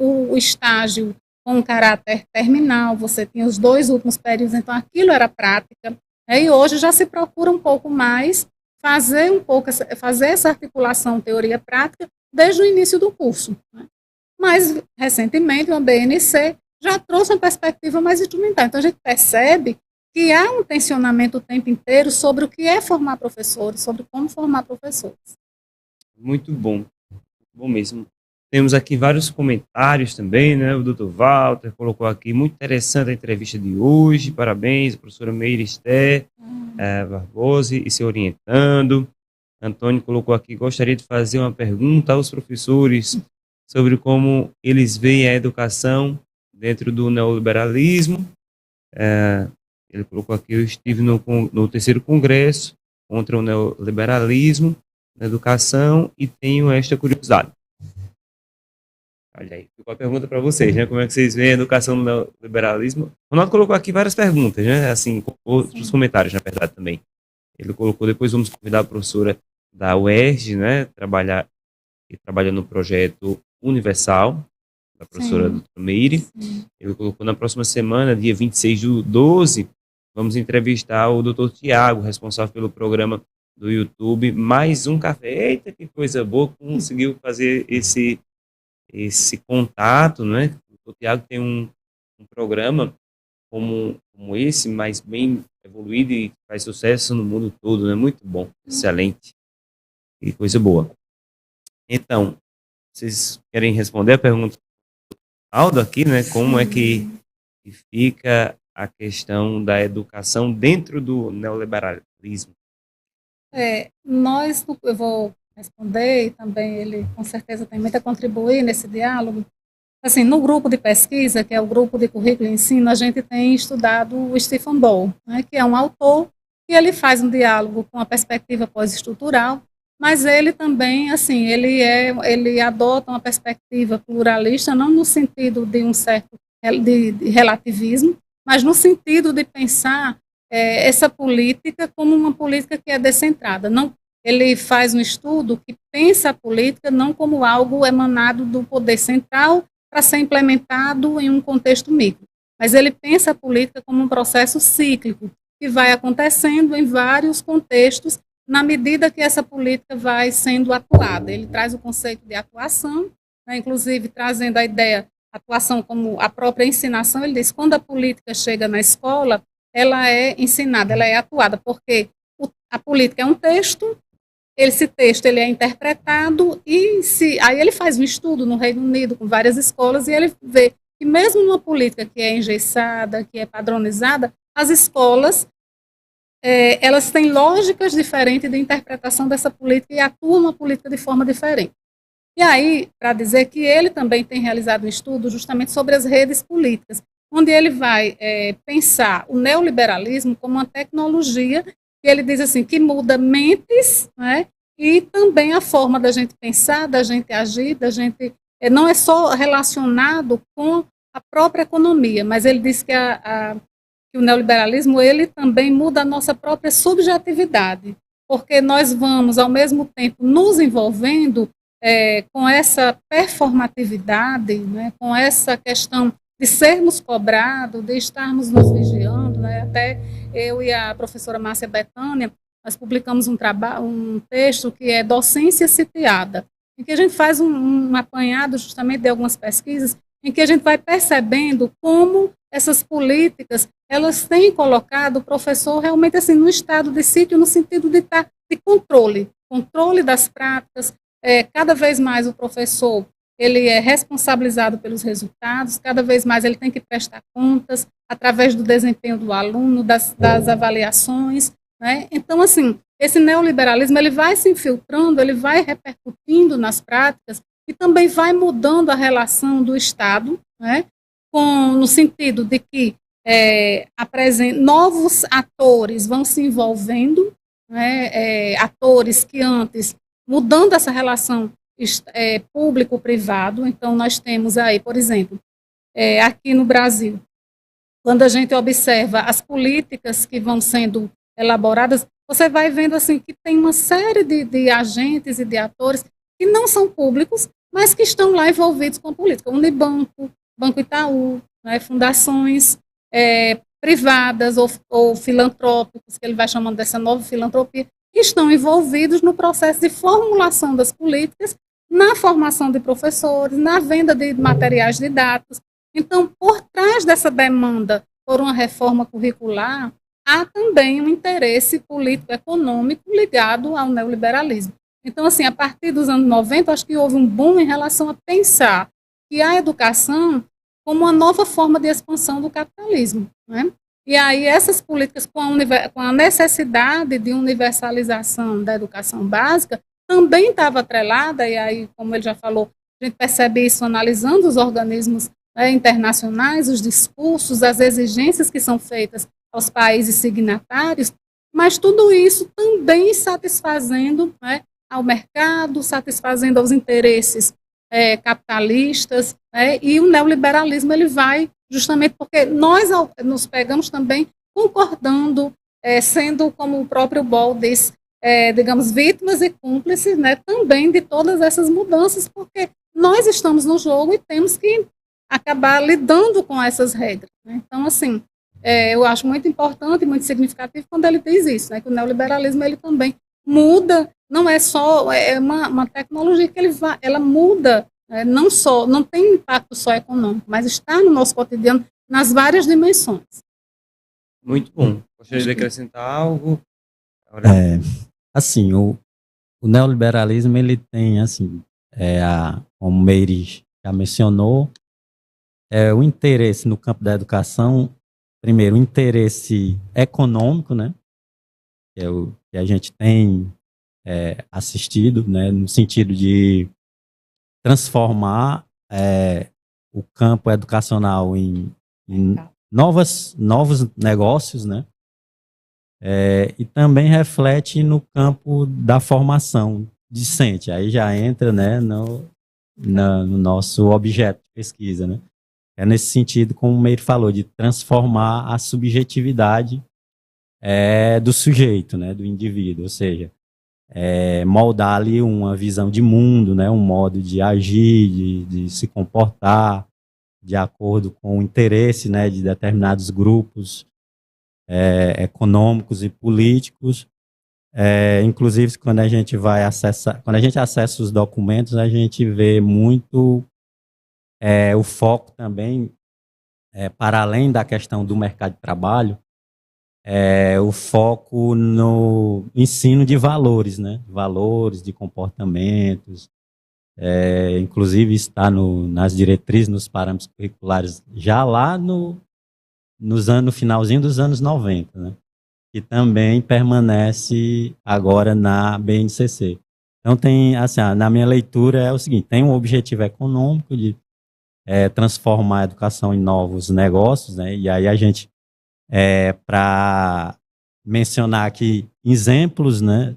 o estágio com um caráter terminal, você tinha os 2 últimos períodos, então aquilo era prática, e hoje já se procura um pouco mais fazer essa articulação teoria-prática desde o início do curso. Né? Mas, recentemente, o BNC já trouxe uma perspectiva mais instrumental, então a gente percebe que há um tensionamento o tempo inteiro sobre o que é formar professores, sobre como formar professores. Muito bom mesmo. Temos aqui vários comentários também, né? O Dr. Walter colocou aqui, muito interessante a entrevista de hoje, parabéns, a professora Meire Esté Barbosa e se orientando. Antônio colocou aqui, gostaria de fazer uma pergunta aos professores sobre como eles veem a educação dentro do neoliberalismo. Ele colocou aqui, eu estive no 3º Congresso contra o neoliberalismo na educação e tenho esta curiosidade. Olha aí, ficou a pergunta para vocês, né? Como é que vocês veem a educação no neoliberalismo? O Ronaldo colocou aqui várias perguntas, né? Assim, outros comentários, na verdade, também. Ele colocou, depois vamos convidar a professora da UERJ, né? Que trabalha no projeto Universal, da professora doutora Meire. Ele colocou na próxima semana, dia 26/12, vamos entrevistar o doutor Tiago, responsável pelo programa do YouTube, Mais um Café. Eita, que coisa boa, conseguiu fazer esse contato, né? O Tiago tem um programa como esse, mas bem evoluído e faz sucesso no mundo todo, né? Muito bom, excelente e coisa boa. Então, vocês querem responder a pergunta do Aldo aqui, né? Como é que fica a questão da educação dentro do neoliberalismo? Eu vou responder, e também ele com certeza tem muito a contribuir nesse diálogo. Assim, no grupo de pesquisa, que é o grupo de currículo e ensino, a gente tem estudado o Stephen Ball, né, que é um autor, e ele faz um diálogo com a perspectiva pós-estrutural, mas ele também, assim, ele adota uma perspectiva pluralista, não no sentido de um certo de relativismo, mas no sentido de pensar essa política como uma política que é descentrada. Não, ele faz um estudo que pensa a política não como algo emanado do poder central para ser implementado em um contexto micro, mas ele pensa a política como um processo cíclico que vai acontecendo em vários contextos na medida que essa política vai sendo atuada. Ele traz o conceito de atuação, né, inclusive trazendo a ideia atuação como a própria ensinação. Ele diz que quando a política chega na escola, ela é ensinada, ela é atuada, porque a política é um texto, esse texto ele é interpretado e aí ele faz um estudo no Reino Unido com várias escolas e ele vê que mesmo numa política que é engessada, que é padronizada, as escolas elas têm lógicas diferentes de interpretação dessa política e atuam na política de forma diferente. E aí, para dizer que ele também tem realizado um estudo justamente sobre as redes políticas, onde ele vai pensar o neoliberalismo como uma tecnologia, e ele diz assim, que muda mentes, né, e também a forma da gente pensar, da gente agir, da gente não é só relacionado com a própria economia, mas ele diz que, que o neoliberalismo ele também muda a nossa própria subjetividade, porque nós vamos, ao mesmo tempo, nos envolvendo com essa performatividade, né, com essa questão de sermos cobrados, de estarmos nos vigiando, né? Até eu e a professora Márcia Betânia, nós publicamos um texto que é Docência Sitiada, em que a gente faz um apanhado justamente de algumas pesquisas, em que a gente vai percebendo como essas políticas, elas têm colocado o professor realmente assim, no estado de sítio, no sentido de estar de controle das práticas. Cada vez mais o professor ele é responsabilizado pelos resultados, cada vez mais ele tem que prestar contas através do desempenho do aluno, das avaliações, né? Então, assim, esse neoliberalismo ele vai se infiltrando, ele vai repercutindo nas práticas e também vai mudando a relação do Estado, né? No sentido de que novos atores vão se envolvendo, né? Atores que antes, mudando essa relação público-privado. Então, nós temos aí, por exemplo, aqui no Brasil, quando a gente observa as políticas que vão sendo elaboradas, você vai vendo assim que tem uma série de agentes e de atores que não são públicos, mas que estão lá envolvidos com a política. Unibanco, Banco Itaú, né, fundações privadas ou filantrópicos, que ele vai chamando dessa nova filantropia, que estão envolvidos no processo de formulação das políticas, na formação de professores, na venda de materiais didáticos. Então, por trás dessa demanda por uma reforma curricular, há também um interesse político-econômico ligado ao neoliberalismo. Então, assim, a partir dos anos 90, acho que houve um boom em relação a pensar que a educação como uma nova forma de expansão do capitalismo, né? E aí essas políticas com a necessidade de universalização da educação básica também estava atrelada, e aí, como ele já falou, a gente percebe isso analisando os organismos internacionais, os discursos, as exigências que são feitas aos países signatários, mas tudo isso também satisfazendo, né, ao mercado, satisfazendo aos interesses capitalistas, né, e o neoliberalismo ele vai justamente porque nós nos pegamos também concordando, sendo, como o próprio Ball diz, digamos, vítimas e cúmplices, né, também de todas essas mudanças, porque nós estamos no jogo e temos que acabar lidando com essas regras, né? Então, assim, eu acho muito importante e muito significativo quando ele diz isso, né, que o neoliberalismo ele também muda, não é só uma tecnologia que ela muda, não tem impacto só econômico, mas está no nosso cotidiano nas várias dimensões. Muito bom. Gostaria de acrescentar algo? Assim, o neoliberalismo ele tem, assim, como o Meire já mencionou, o interesse no campo da educação, primeiro, o interesse econômico, né, que é o que a gente tem assistido, né, no sentido de transformar o campo educacional em novos negócios, né, e também reflete no campo da formação discente. Aí já entra, né, no nosso objeto de pesquisa, né. É nesse sentido, como o Meire falou, de transformar a subjetividade do sujeito, né, do indivíduo, ou seja, moldar ali uma visão de mundo, né, um modo de agir, de se comportar de acordo com o interesse, né, de determinados grupos econômicos e políticos. Inclusive, quando a gente acessa os documentos, a gente vê muito o foco também, para além da questão do mercado de trabalho, o foco no ensino de valores, né? Valores, de comportamentos. Inclusive está nas diretrizes, nos parâmetros curriculares, já lá no finalzinho dos anos 90, né? Que também permanece agora na BNCC. Então tem, assim, na minha leitura é o seguinte, tem um objetivo econômico de transformar a educação em novos negócios, né? E aí a gente, para mencionar aqui exemplos, né,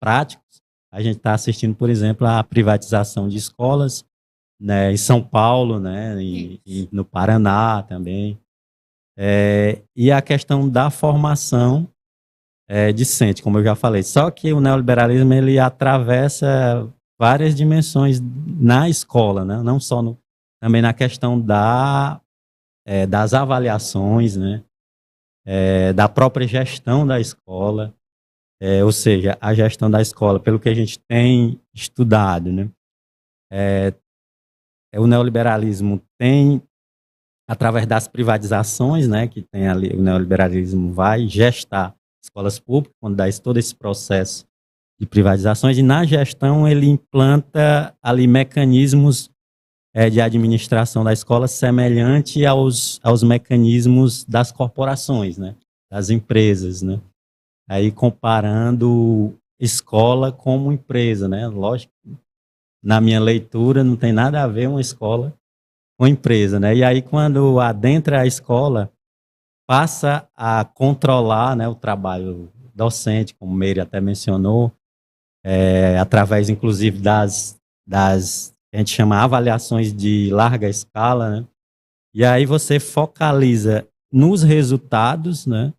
práticos, a gente está assistindo, por exemplo, a privatização de escolas, né, em São Paulo, né, e no Paraná também, e a questão da formação discente, como eu já falei. Só que o neoliberalismo ele atravessa várias dimensões na escola, né, não só também na questão das avaliações, né, da própria gestão da escola, ou seja, a gestão da escola, pelo que a gente tem estudado, né, o neoliberalismo tem, através das privatizações, né, que tem ali, o neoliberalismo vai gestar escolas públicas, quando dá todo esse processo de privatizações, e na gestão ele implanta ali mecanismos de administração da escola semelhante aos mecanismos das corporações, né, das empresas, né. Aí comparando escola como empresa, né, lógico, na minha leitura não tem nada a ver uma escola com empresa, né, e aí quando adentra a escola, passa a controlar, né, o trabalho docente, como o Meire até mencionou, através inclusive das a gente chama avaliações de larga escala, né? E aí você focaliza nos resultados, né?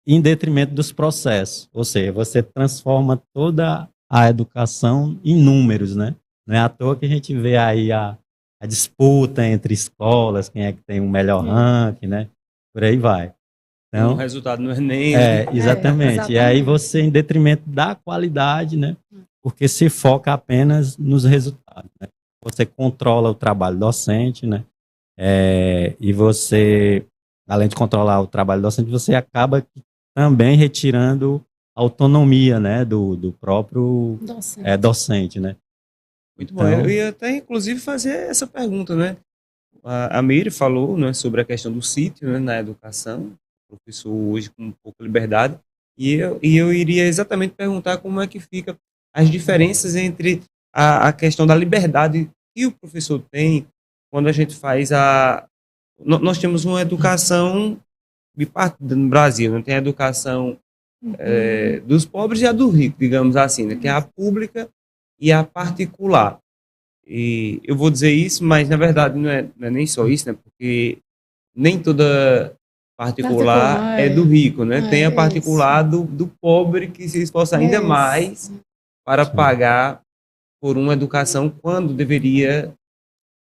Em detrimento dos processos. Ou seja, você transforma toda a educação em números, né? Não é à toa que a gente vê aí a disputa entre escolas, quem é que tem o melhor ranking, né? Por aí vai. Então, o resultado no Enem. Exatamente. Exatamente. E aí você, em detrimento da qualidade, né? Porque se foca apenas nos resultados, né? Você controla o trabalho docente, né? E você, além de controlar o trabalho docente, você acaba também retirando a autonomia, né? Do próprio docente, né? Muito bom. Eu ia até, inclusive, fazer essa pergunta, né? A Meire falou, né, sobre a questão do sítio, né, na educação, o professor hoje com um pouco de liberdade, e eu iria exatamente perguntar como é que fica as diferenças entre a questão da liberdade que o professor tem quando a gente faz nós temos uma educação bipartida no Brasil, não tem a educação dos pobres e a do rico, digamos assim, né? Que é a pública e a particular. E eu vou dizer isso, mas na verdade não é nem só isso, né? Porque nem toda particular é do rico, né? Tem a particular do pobre que se esforça ainda mais para pagar por uma educação quando deveria...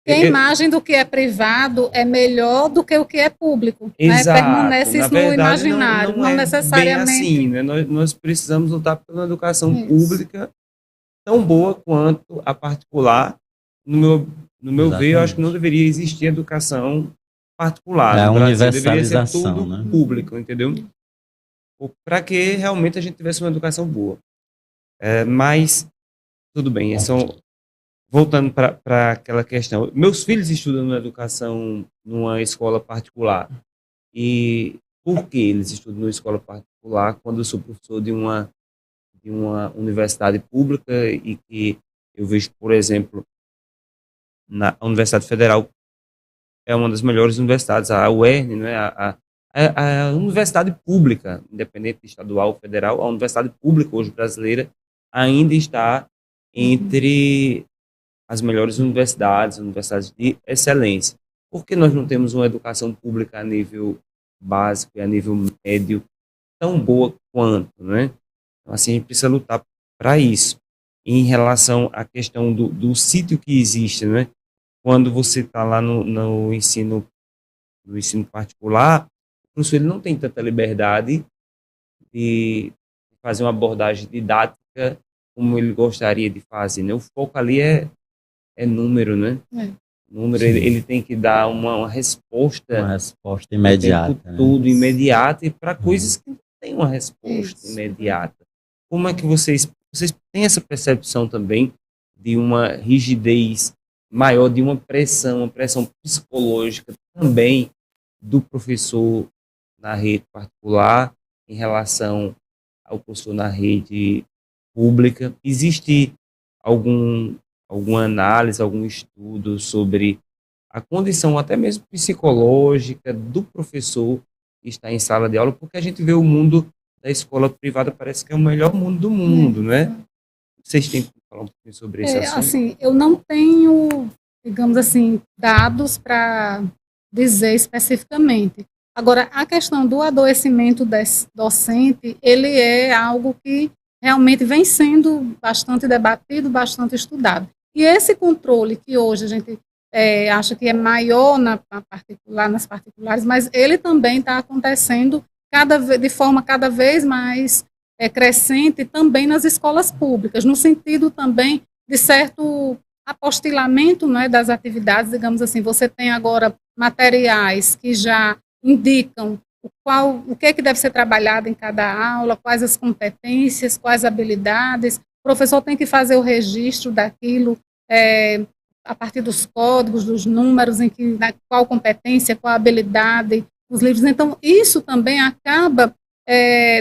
E a imagem do que é privado é melhor do que o que é público. Exato. Né? Permanece isso no imaginário, não necessariamente. Bem assim, né? Nós precisamos lutar por uma educação pública tão boa quanto a particular. No meu ver, eu acho que não deveria existir educação particular. É a universalização, deveria ser tudo, né? Público, entendeu? Para que realmente a gente tivesse uma educação boa. Mas, tudo bem, voltando para aquela questão. Meus filhos estudam numa escola particular. E por que eles estudam numa escola particular quando eu sou professor de uma universidade pública e que eu vejo, por exemplo, na Universidade Federal é uma das melhores universidades, a UERN, né, a universidade pública, independente estadual ou federal, a universidade pública hoje brasileira ainda está entre as melhores universidades de excelência. Por que nós não temos uma educação pública a nível básico e a nível médio tão boa quanto, né? Então, assim, a gente precisa lutar para isso. Em relação à questão do sítio que existe, né? Quando você está lá no ensino particular, o professor ele não tem tanta liberdade de fazer uma abordagem didática como ele gostaria de fazer, né? O foco ali é número, né? Número, ele tem que dar uma resposta... Uma resposta imediata. Tudo imediata e para coisas que não têm uma resposta imediata. Como é que vocês têm essa percepção também de uma rigidez maior, de uma pressão psicológica também do professor na rede particular em relação ao professor na rede pública? Existe alguma análise, algum estudo sobre a condição até mesmo psicológica do professor que está em sala de aula? Porque a gente vê o mundo da escola privada, parece que é o melhor mundo do mundo, né? Vocês têm que falar um pouquinho sobre esse assunto? Assim, eu não tenho, digamos assim, dados para dizer especificamente. Agora, a questão do adoecimento docente, ele é algo que realmente vem sendo bastante debatido, bastante estudado. E esse controle que hoje a gente acha que é maior nas particulares, mas ele também está acontecendo de forma cada vez mais crescente também nas escolas públicas, no sentido também de certo apostilamento, né, das atividades, digamos assim. Você tem agora materiais que já indicam o que deve ser trabalhado em cada aula, quais as competências, quais habilidades. O professor tem que fazer o registro daquilo a partir dos códigos, dos números, qual competência, qual habilidade, os livros. Então, isso também acaba,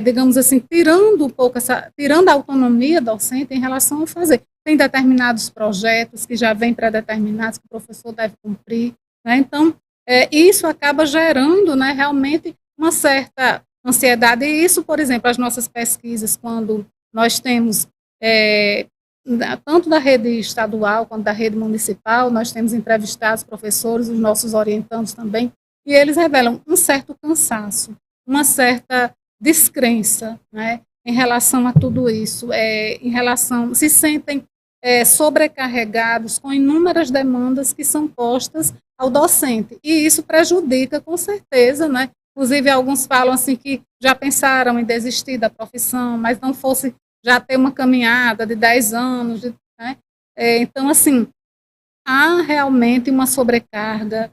digamos assim, tirando um pouco tirando a autonomia docente em relação a fazer. Tem determinados projetos que já vêm pré-determinados que o professor deve cumprir, né? Então, isso acaba gerando, né, realmente uma certa ansiedade. E isso, por exemplo, as nossas pesquisas, quando nós temos, tanto da rede estadual quanto da rede municipal, nós temos entrevistados professores, os nossos orientandos também, e eles revelam um certo cansaço, uma certa descrença, né, em relação a tudo isso, se sentem sobrecarregados com inúmeras demandas que são postas ao docente, e isso prejudica com certeza, né? Inclusive alguns falam assim que já pensaram em desistir da profissão, mas não fosse já ter uma caminhada de 10 anos, né? Então, assim, há realmente uma sobrecarga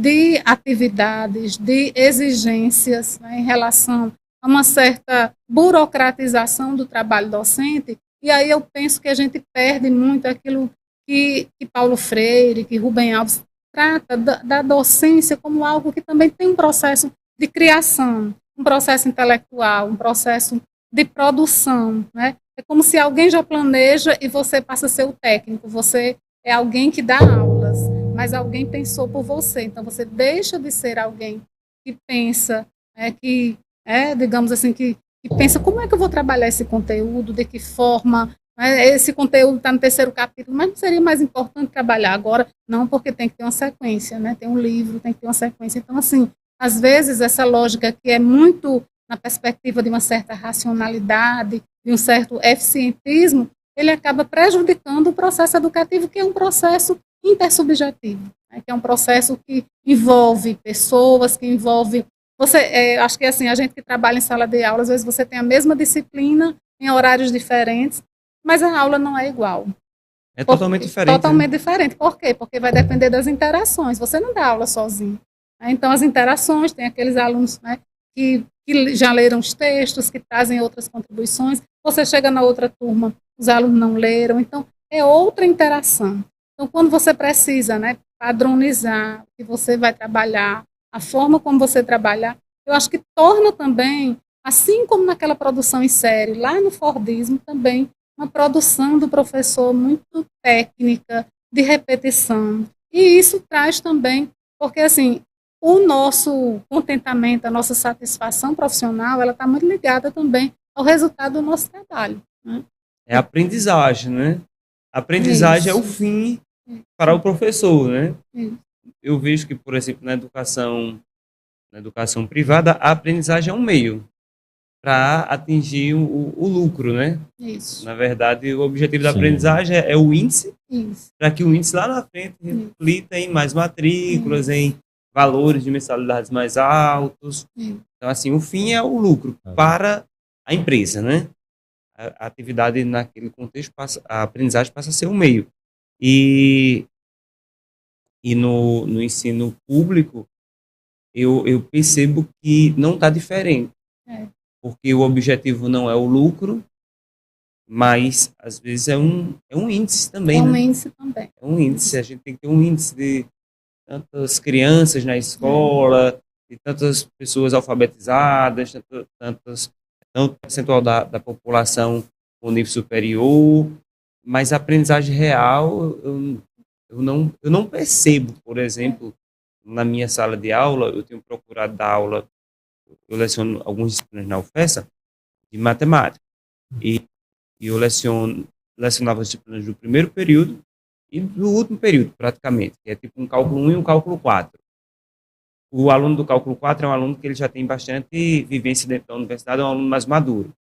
de atividades, de exigências, né, em relação a uma certa burocratização do trabalho docente, e aí eu penso que a gente perde muito aquilo que Paulo Freire, que Rubem Alves trata da docência como algo que também tem um processo de criação, um processo intelectual, um processo de produção, né? É como se alguém já planeja e você passa a ser o técnico, você é alguém que dá aulas, mas alguém pensou por você, então você deixa de ser alguém que pensa que digamos assim, que pensa como é que eu vou trabalhar esse conteúdo, de que forma, né? Esse conteúdo está no terceiro capítulo, mas não seria mais importante trabalhar agora? Não, porque tem que ter uma sequência, né? Tem um livro, tem que ter uma sequência. Então, assim, às vezes essa lógica que é muito na perspectiva de uma certa racionalidade, de um certo eficientismo, ele acaba prejudicando o processo educativo, que é um processo intersubjetivo, né? Que é um processo que envolve pessoas, que envolve... acho que assim, a gente que trabalha em sala de aula, às vezes você tem a mesma disciplina em horários diferentes, mas a aula não é igual. É totalmente diferente. Totalmente diferente. Por quê? Porque vai depender das interações. Você não dá aula sozinho. Né? Então, as interações, tem aqueles alunos, né, que já leram os textos, que trazem outras contribuições. Você chega na outra turma, os alunos não leram. Então, é outra interação. Então, quando você precisa, né, padronizar o que você vai trabalhar, a forma como você trabalhar, eu acho que torna também, assim como naquela produção em série, lá no Fordismo também, uma produção do professor muito técnica, de repetição. E isso traz também, porque assim, o nosso contentamento, a nossa satisfação profissional, ela está muito ligada também ao resultado do nosso trabalho. Né? É a aprendizagem, né? A aprendizagem é o fim para o professor, né? Eu vejo que, por exemplo, na educação privada, a aprendizagem é um meio para atingir o lucro, né? Isso. Na verdade, o objetivo da aprendizagem é o índice, para que o índice lá na frente reflita em mais matrículas, em valores de mensalidades mais altos. Então, assim, o fim é o lucro para a empresa, né? A atividade naquele contexto, a aprendizagem passa a ser um meio. E no ensino público, eu percebo que não está diferente. Porque o objetivo não é o lucro, mas às vezes é um índice também. É um índice também. É um índice. A gente tem que ter um índice de tantas crianças na escola, de tantas pessoas alfabetizadas, tanto percentual da população com nível superior, mas a aprendizagem real eu não percebo. Por exemplo, na minha sala de aula, eu tenho procurado dar aula. Eu leciono algumas disciplinas na UFESA de matemática. E eu lecionava as disciplinas do primeiro período e do último período, praticamente, que é tipo um cálculo 1 e um cálculo 4. O aluno do cálculo 4 é um aluno que ele já tem bastante vivência dentro da universidade, é um aluno mais maduro.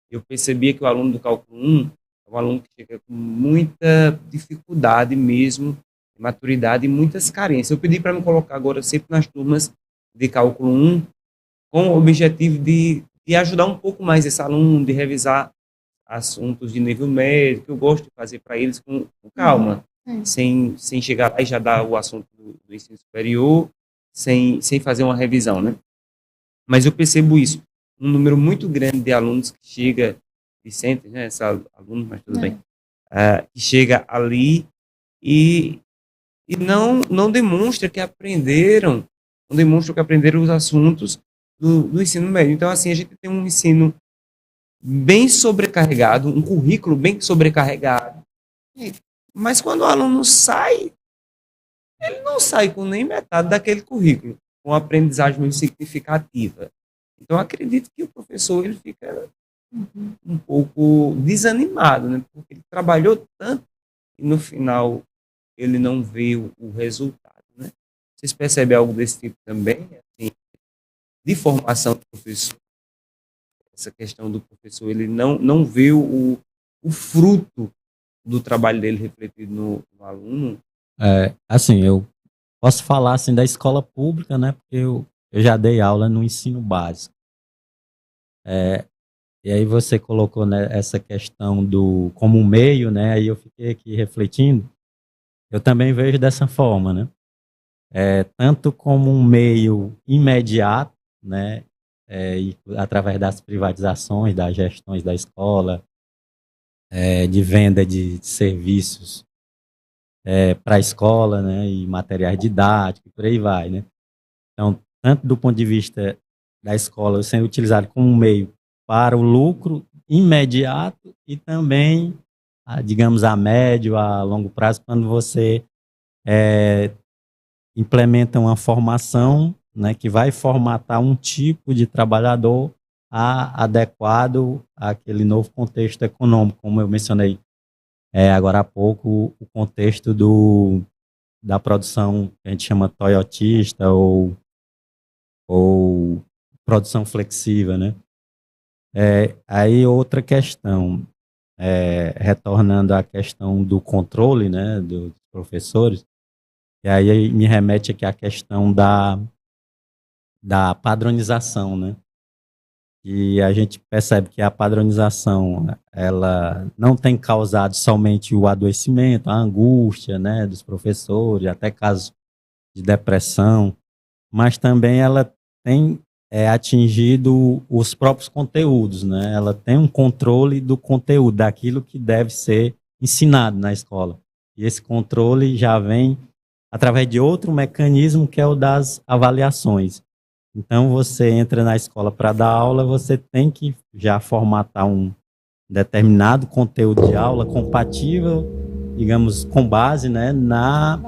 Eu percebia que o aluno do cálculo 1 é um aluno que chega com muita dificuldade mesmo, maturidade e muitas carências. Eu pedi para me colocar agora sempre nas turmas de cálculo 1, com o objetivo de ajudar um pouco mais esse aluno, de revisar assuntos de nível médio, que eu gosto de fazer para eles com calma, sem chegar lá e já dar o assunto do ensino superior, sem fazer uma revisão, né? Mas eu percebo isso, um número muito grande de alunos que chega, Vicente, né, esse aluno, mas tudo bem, que chega ali e não demonstra que aprenderam, não demonstram que aprenderam os assuntos do ensino médio. Então, assim, a gente tem um ensino bem sobrecarregado, um currículo bem sobrecarregado. Mas quando o aluno sai, ele não sai com nem metade daquele currículo, com aprendizagem muito significativa. Então, acredito que o professor ele fica um pouco desanimado, né? Porque ele trabalhou tanto e no final ele não vê o resultado, né? Vocês percebem algo desse tipo também? Assim, de formação do professor, essa questão do professor, ele não vê o fruto do trabalho dele refletido no aluno? Assim, eu posso falar assim da escola pública, né? Porque eu já dei aula no ensino básico. E aí você colocou, né, essa questão do como um meio, né? Aí eu fiquei aqui refletindo. Eu também vejo dessa forma, né? Tanto como um meio imediato, né? E através das privatizações, das gestões da escola, de venda de serviços para a escola, né? E materiais didáticos, por aí vai, né? Então, tanto do ponto de vista da escola sendo utilizado como um meio para o lucro imediato e também, digamos, a médio, a longo prazo, quando você implementa uma formação né, que vai formatar um tipo de trabalhador adequado àquele novo contexto econômico, como eu mencionei agora há pouco, o contexto da produção que a gente chama toyotista ou produção flexível, né? Aí outra questão, retornando à questão do controle, né, dos professores, e aí me remete aqui à questão da padronização, né? E a gente percebe que a padronização, ela não tem causado somente o adoecimento, a angústia, né, dos professores, até casos de depressão, mas também ela tem atingido os próprios conteúdos, né? Ela tem um controle do conteúdo, daquilo que deve ser ensinado na escola. E esse controle já vem através de outro mecanismo, que é o das avaliações. Então, você entra na escola para dar aula, você tem que já formatar um determinado conteúdo de aula compatível, digamos, com base, né, na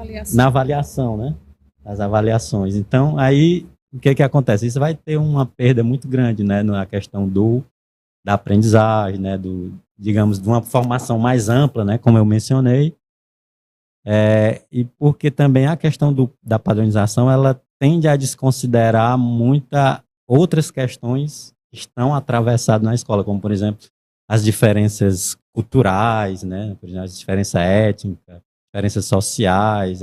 avaliação, né, nas avaliações. Então, aí, o que acontece? Isso vai ter uma perda muito grande, né, na questão da aprendizagem, né, digamos, de uma formação mais ampla, né, como eu mencionei, e porque também a questão da padronização, ela tende a desconsiderar outras questões que estão atravessadas na escola, como, por exemplo, as diferenças culturais, né? Por exemplo, as diferenças étnicas, diferenças sociais,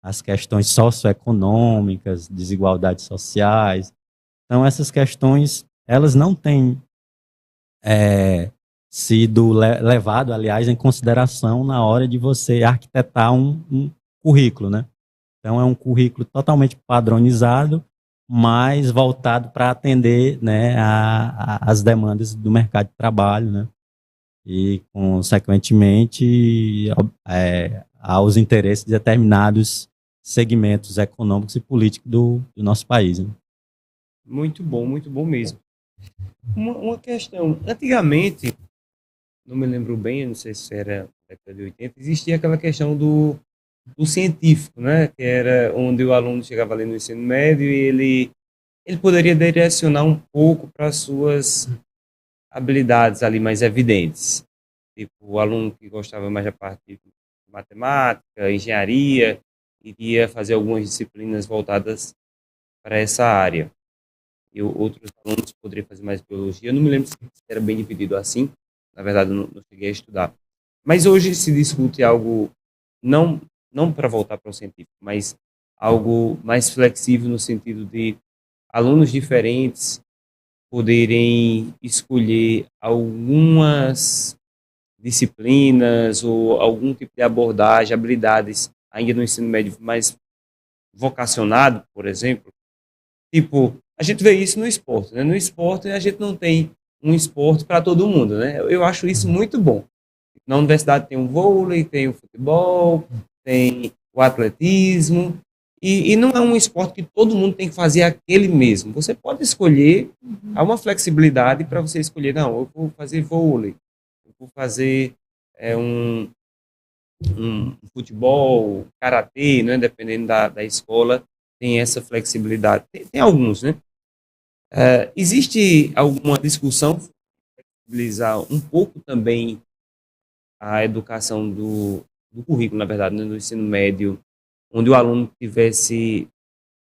as questões socioeconômicas, desigualdades sociais. Então, essas questões, elas não têm sido levado, aliás, em consideração na hora de você arquitetar um currículo, né? Então, é um currículo totalmente padronizado, mas voltado para atender, né, as demandas do mercado de trabalho, né? E, consequentemente, aos interesses de determinados segmentos econômicos e políticos do nosso país, né? Muito bom mesmo. Uma questão, antigamente, não me lembro bem, não sei se era na década de 80, existia aquela questão do científico, né? Que era onde o aluno chegava ali no ensino médio e ele poderia direcionar um pouco para as suas habilidades ali mais evidentes. Tipo, o aluno que gostava mais da parte de matemática, engenharia, iria fazer algumas disciplinas voltadas para essa área. E outros alunos poderiam fazer mais biologia. Eu não me lembro se era bem dividido assim. Na verdade, eu não cheguei a estudar. Mas hoje se discute algo não para voltar para o científico, mas algo mais flexível no sentido de alunos diferentes poderem escolher algumas disciplinas ou algum tipo de abordagem, habilidades ainda no ensino médio mais vocacionado, por exemplo. Tipo, a gente vê isso no esporte, né? No esporte a gente não tem um esporte para todo mundo, né? Eu acho isso muito bom. Na universidade tem o vôlei, tem o futebol, tem o atletismo, e não é um esporte que todo mundo tem que fazer aquele mesmo. Você pode escolher, há uma flexibilidade para você escolher, não, eu vou fazer vôlei, eu vou fazer um futebol, karatê, né, dependendo da escola, tem essa flexibilidade. Tem alguns, né? Existe alguma discussão para flexibilizar um pouco também a educação do currículo, na verdade, né, do ensino médio, onde o aluno tivesse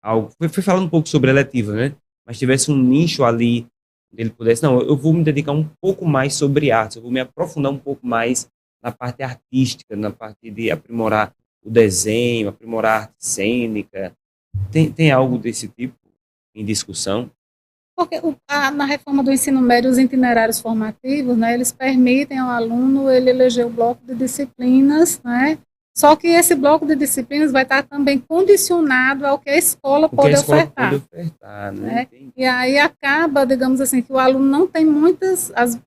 algo, foi falando um pouco sobre a eletiva, né? Mas tivesse um nicho ali, onde ele pudesse, não, eu vou me dedicar um pouco mais sobre arte, eu vou me aprofundar um pouco mais na parte artística, na parte de aprimorar o desenho, aprimorar a arte cênica. Tem algo desse tipo em discussão? Porque na reforma do ensino médio, os itinerários formativos, né, eles permitem ao aluno ele eleger o bloco de disciplinas, né? Só que esse bloco de disciplinas vai estar também condicionado ao que a escola pode ofertar. Né? E aí acaba, digamos assim, que o aluno não tem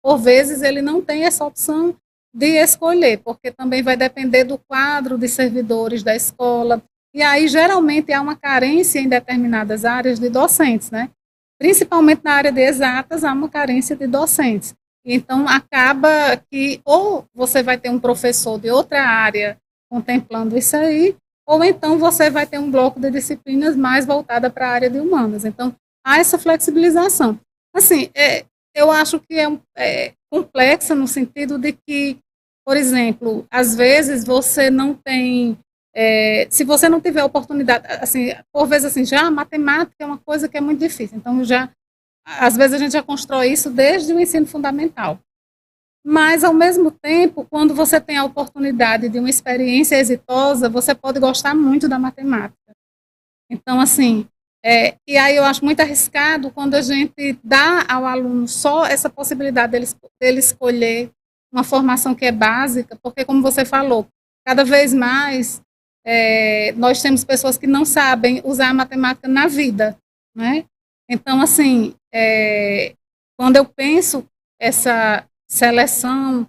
por vezes ele não tem essa opção de escolher, porque também vai depender do quadro de servidores da escola. E aí, geralmente, há uma carência em determinadas áreas de docentes, né? Principalmente na área de exatas, há uma carência de docentes. Então, acaba que ou você vai ter um professor de outra área contemplando isso aí, ou então você vai ter um bloco de disciplinas mais voltada para a área de humanas. Então, há essa flexibilização. Assim, eu acho que é complexa no sentido de que, por exemplo, às vezes você não tem, se você não tiver oportunidade, assim, por vezes assim, já a matemática é uma coisa que é muito difícil, então às vezes a gente já constrói isso desde o ensino fundamental. Mas, ao mesmo tempo, quando você tem a oportunidade de uma experiência exitosa, você pode gostar muito da matemática. Então, assim, e aí eu acho muito arriscado quando a gente dá ao aluno só essa possibilidade dele escolher uma formação que é básica, porque, como você falou, cada vez mais nós temos pessoas que não sabem usar a matemática na vida, né? Então, assim, quando eu penso essa seleção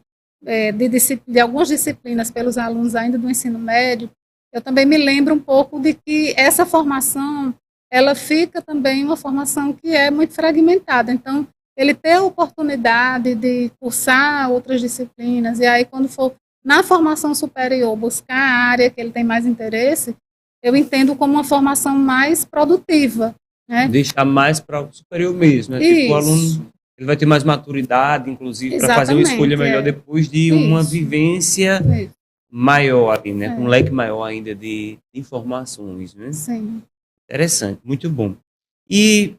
de algumas disciplinas pelos alunos ainda do ensino médio, eu também me lembro um pouco de que essa formação, ela fica também uma formação que é muito fragmentada. Então, ele ter a oportunidade de cursar outras disciplinas, e aí quando for na formação superior buscar a área que ele tem mais interesse, eu entendo como uma formação mais produtiva. Né? Deixar mais para o superior mesmo, né? Tipo, o aluno ele vai ter mais maturidade, inclusive, para fazer uma escolha melhor depois de uma vivência maior, ali, né? Com um leque maior ainda de informações, né? Sim. Interessante, muito bom. E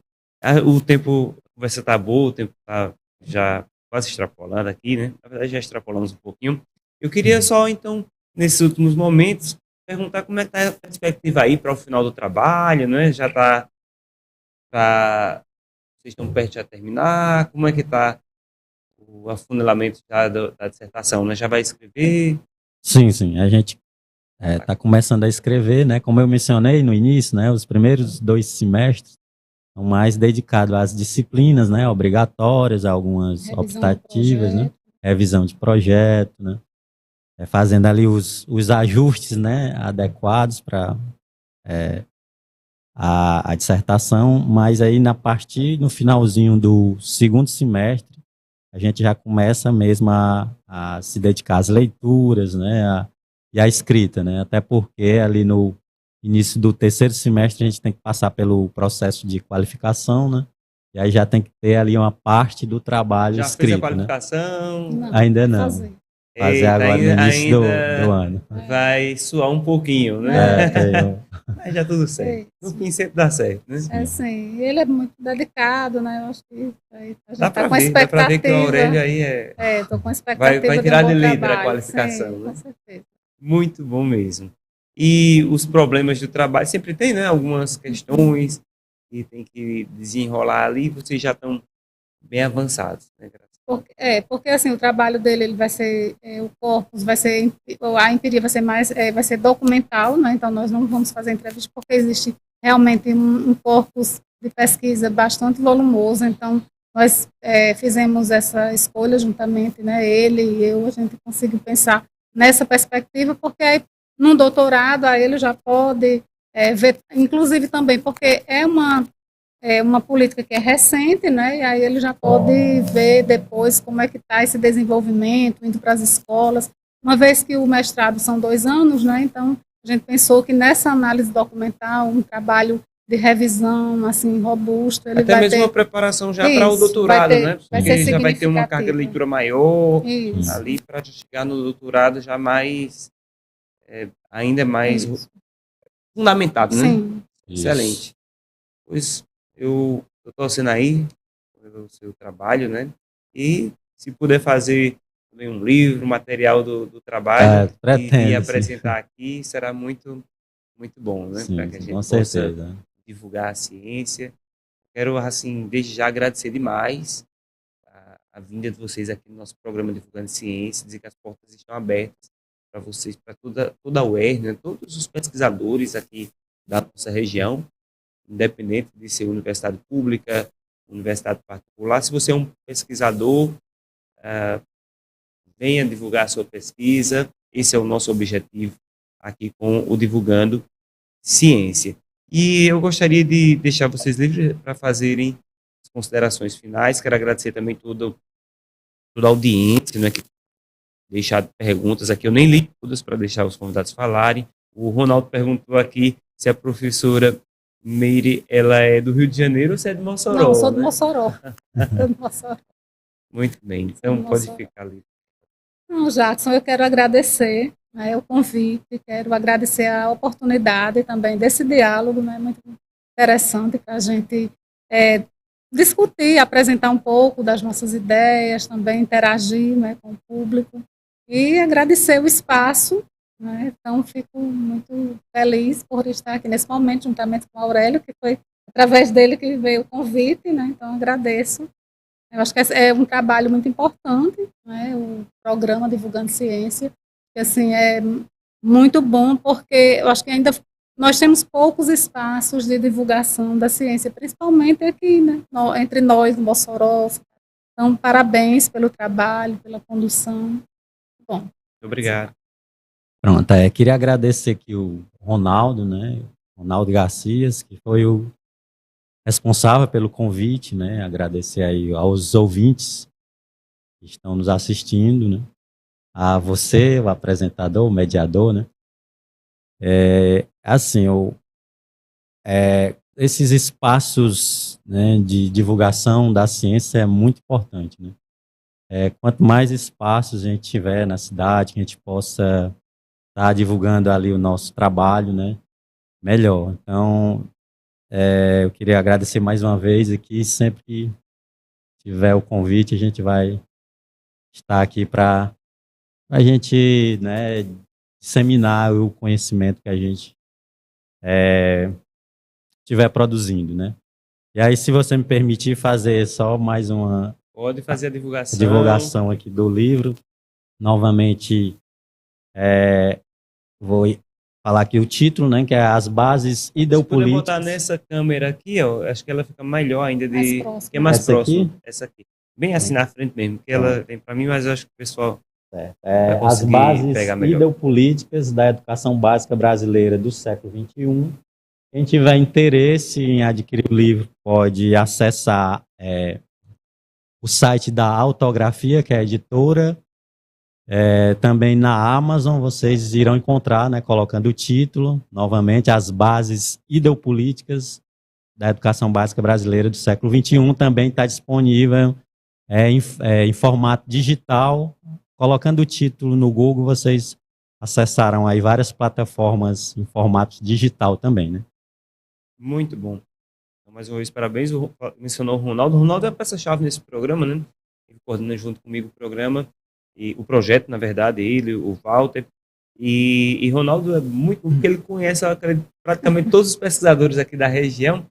o tempo, a conversa está boa, o tempo está já quase extrapolando aqui, né? Na verdade, já extrapolamos um pouquinho. Eu queria só, então, nesses últimos momentos, perguntar como é que está a perspectiva aí para o final do trabalho, né? Já está... Vocês estão perto de já terminar? Como é que está o afunilamento da dissertação, né? Já vai escrever? Sim. A gente está começando a escrever, né? Como eu mencionei no início, né? Os primeiros 2 semestres são mais dedicados às disciplinas, né? Obrigatórias, algumas optativas, né? Revisão de projeto, né? Fazendo ali os ajustes, né? Adequados para a dissertação, mas aí no finalzinho do segundo semestre, a gente já começa mesmo a se dedicar às leituras, né, e à escrita, né, até porque ali no início do terceiro semestre a gente tem que passar pelo processo de qualificação, né, e aí já tem que ter ali uma parte do trabalho já escrito. Já fez a qualificação? Né? Ainda não. Fazer agora no início do ano. Vai suar um pouquinho, né? Mas já tudo certo. No fim sempre dá certo, né? Sim. Ele é muito dedicado, né? Eu acho que dá para ver que o Aurélio aí tô com expectativa vai tirar de letra trabalho. A qualificação, sim, né? Com certeza. Muito bom mesmo. E os problemas do trabalho sempre tem, né? Algumas questões que tem que desenrolar ali, vocês já estão bem avançados, né? Porque assim, o trabalho dele ele vai ser, o corpus vai ser, a empiria vai ser documental, né? Então nós não vamos fazer entrevista porque existe realmente um corpus de pesquisa bastante volumoso, então nós fizemos essa escolha juntamente, né? Ele e eu, a gente conseguiu pensar nessa perspectiva, porque aí, num doutorado, aí ele já pode ver, inclusive também, porque é uma política que é recente, né? E aí ele já pode ver depois como é que está esse desenvolvimento, indo para as escolas. Uma vez que o mestrado são 2 anos, né? Então, a gente pensou que nessa análise documental, um trabalho de revisão, assim, robusto, ele até vai mesmo ter... uma preparação já para o doutorado, né? Porque já vai ter uma carga de leitura maior ali para chegar no doutorado já mais, ainda mais fundamentado, né? Sim. Excelente. Pois eu estou torcendo aí pelo seu trabalho, né? E se puder fazer também um livro, material do trabalho e apresentar aqui, será muito, muito bom, né? Para que a gente possa divulgar a ciência. Quero, assim, desde já agradecer demais a vinda de vocês aqui no nosso programa Divulgando Ciência, dizer que as portas estão abertas para vocês, para toda a UERJ, né? Todos os pesquisadores aqui da nossa região, independente de ser universidade pública, universidade particular. Se você é um pesquisador, venha divulgar a sua pesquisa. Esse é o nosso objetivo aqui com o Divulgando Ciência. E eu gostaria de deixar vocês livres para fazerem as considerações finais. Quero agradecer também toda a audiência, né, que deixar perguntas aqui. Eu nem li todas para deixar os convidados falarem. O Ronaldo perguntou aqui se a professora Meire, ela é do Rio de Janeiro ou se é de Mossoró? Não, sou de Mossoró. Sou de Mossoró. Muito bem, então pode ficar ali. Não, Jackson, eu quero agradecer, né, o convite, quero agradecer a oportunidade também desse diálogo, né, muito interessante para a gente discutir, apresentar um pouco das nossas ideias, também interagir, né, com o público e agradecer o espaço, né, então fico muito feliz por estar aqui nesse momento, juntamente com o Aurélio, que foi através dele que veio o convite, né, então agradeço. Eu acho que é um trabalho muito importante, né, o programa Divulgando Ciência, que assim, é muito bom, porque eu acho que ainda nós temos poucos espaços de divulgação da ciência, principalmente aqui, né, entre nós, no Mossoró. Então, parabéns pelo trabalho, pela condução. Bom. Muito obrigado. Pronto, queria agradecer aqui o Ronaldo, né, Ronaldo Garcias, que foi o responsável pelo convite, né? Agradecer aí aos ouvintes que estão nos assistindo, né? A você, o apresentador, o mediador, né? Assim, esses espaços, né, de divulgação da ciência é muito importante, né? Quanto mais espaços a gente tiver na cidade, que a gente possa estar divulgando ali o nosso trabalho, né? Melhor. Então, eu queria agradecer mais uma vez aqui. Sempre que tiver o convite, a gente vai estar aqui para a gente, né, disseminar o conhecimento que a gente estiver produzindo, né? E aí, se você me permitir fazer só mais uma... Pode fazer a divulgação. Divulgação aqui do livro. Novamente, vou falar aqui o título, né, que é As Bases Ideopolíticas. Se puder botar nessa câmera aqui, ó, acho que ela fica melhor ainda, que é mais essa próximo. Aqui? Essa aqui. Bem assim na frente mesmo, que ela vem para mim, mas eu acho que o pessoal vai As Bases pegar melhor. Ideopolíticas da Educação Básica Brasileira do século XXI. Quem tiver interesse em adquirir o livro pode acessar o site da Autografia, que é a editora. Também na Amazon vocês irão encontrar, né, colocando o título, novamente, As Bases Ideopolíticas da Educação Básica Brasileira do século XXI. Também está disponível em formato digital. Colocando o título no Google, vocês acessarão aí várias plataformas em formato digital também, né? Muito bom. Então, mais uma vez, parabéns. Mencionou o Ronaldo. O Ronaldo é a peça-chave nesse programa, né? Ele coordena junto comigo o programa. E o projeto, na verdade, ele, o Walter, e Ronaldo é muito, porque ele conhece praticamente todos os pesquisadores aqui da região,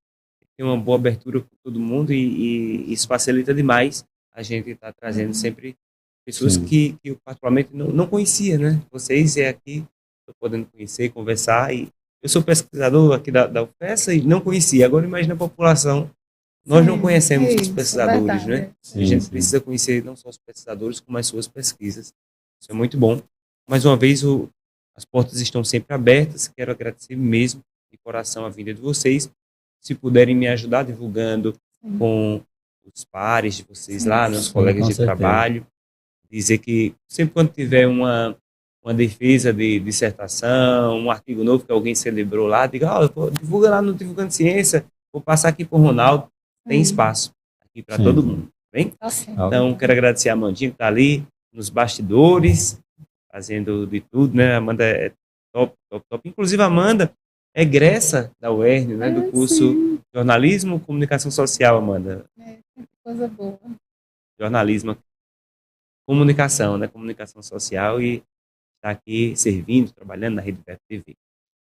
tem uma boa abertura para todo mundo e isso facilita demais a gente estar trazendo sempre pessoas que eu particularmente não conhecia, né? Vocês aqui, estou podendo conhecer, conversar, e eu sou pesquisador aqui da UFESA e não conhecia, agora imagina a população. Nós não conhecemos os pesquisadores, né? A gente precisa conhecer não só os pesquisadores, como as suas pesquisas. Isso é muito bom. Mais uma vez, as portas estão sempre abertas. Quero agradecer mesmo, de coração, a vinda de vocês. Se puderem me ajudar divulgando com os pares de vocês lá, meus colegas de trabalho. Dizer que sempre quando tiver uma defesa de dissertação, um artigo novo que alguém celebrou lá, diga, divulga lá no Divulgando Ciência, vou passar aqui para o Ronaldo. Tem espaço aqui para todo mundo, bem? Então, quero agradecer a Amandinha que está ali nos bastidores, fazendo de tudo, né? A Amanda é top, top, top. Inclusive, a Amanda é egressa da UERN, né? Do curso Jornalismo e Comunicação Social, Amanda. Que coisa boa. Jornalismo, comunicação, né? Comunicação social, e está aqui servindo, trabalhando na Rede Verbo TV.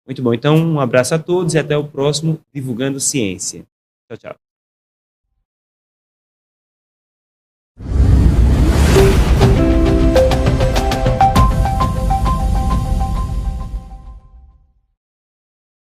Muito bom. Então, um abraço a todos e até o próximo Divulgando Ciência. Tchau, tchau.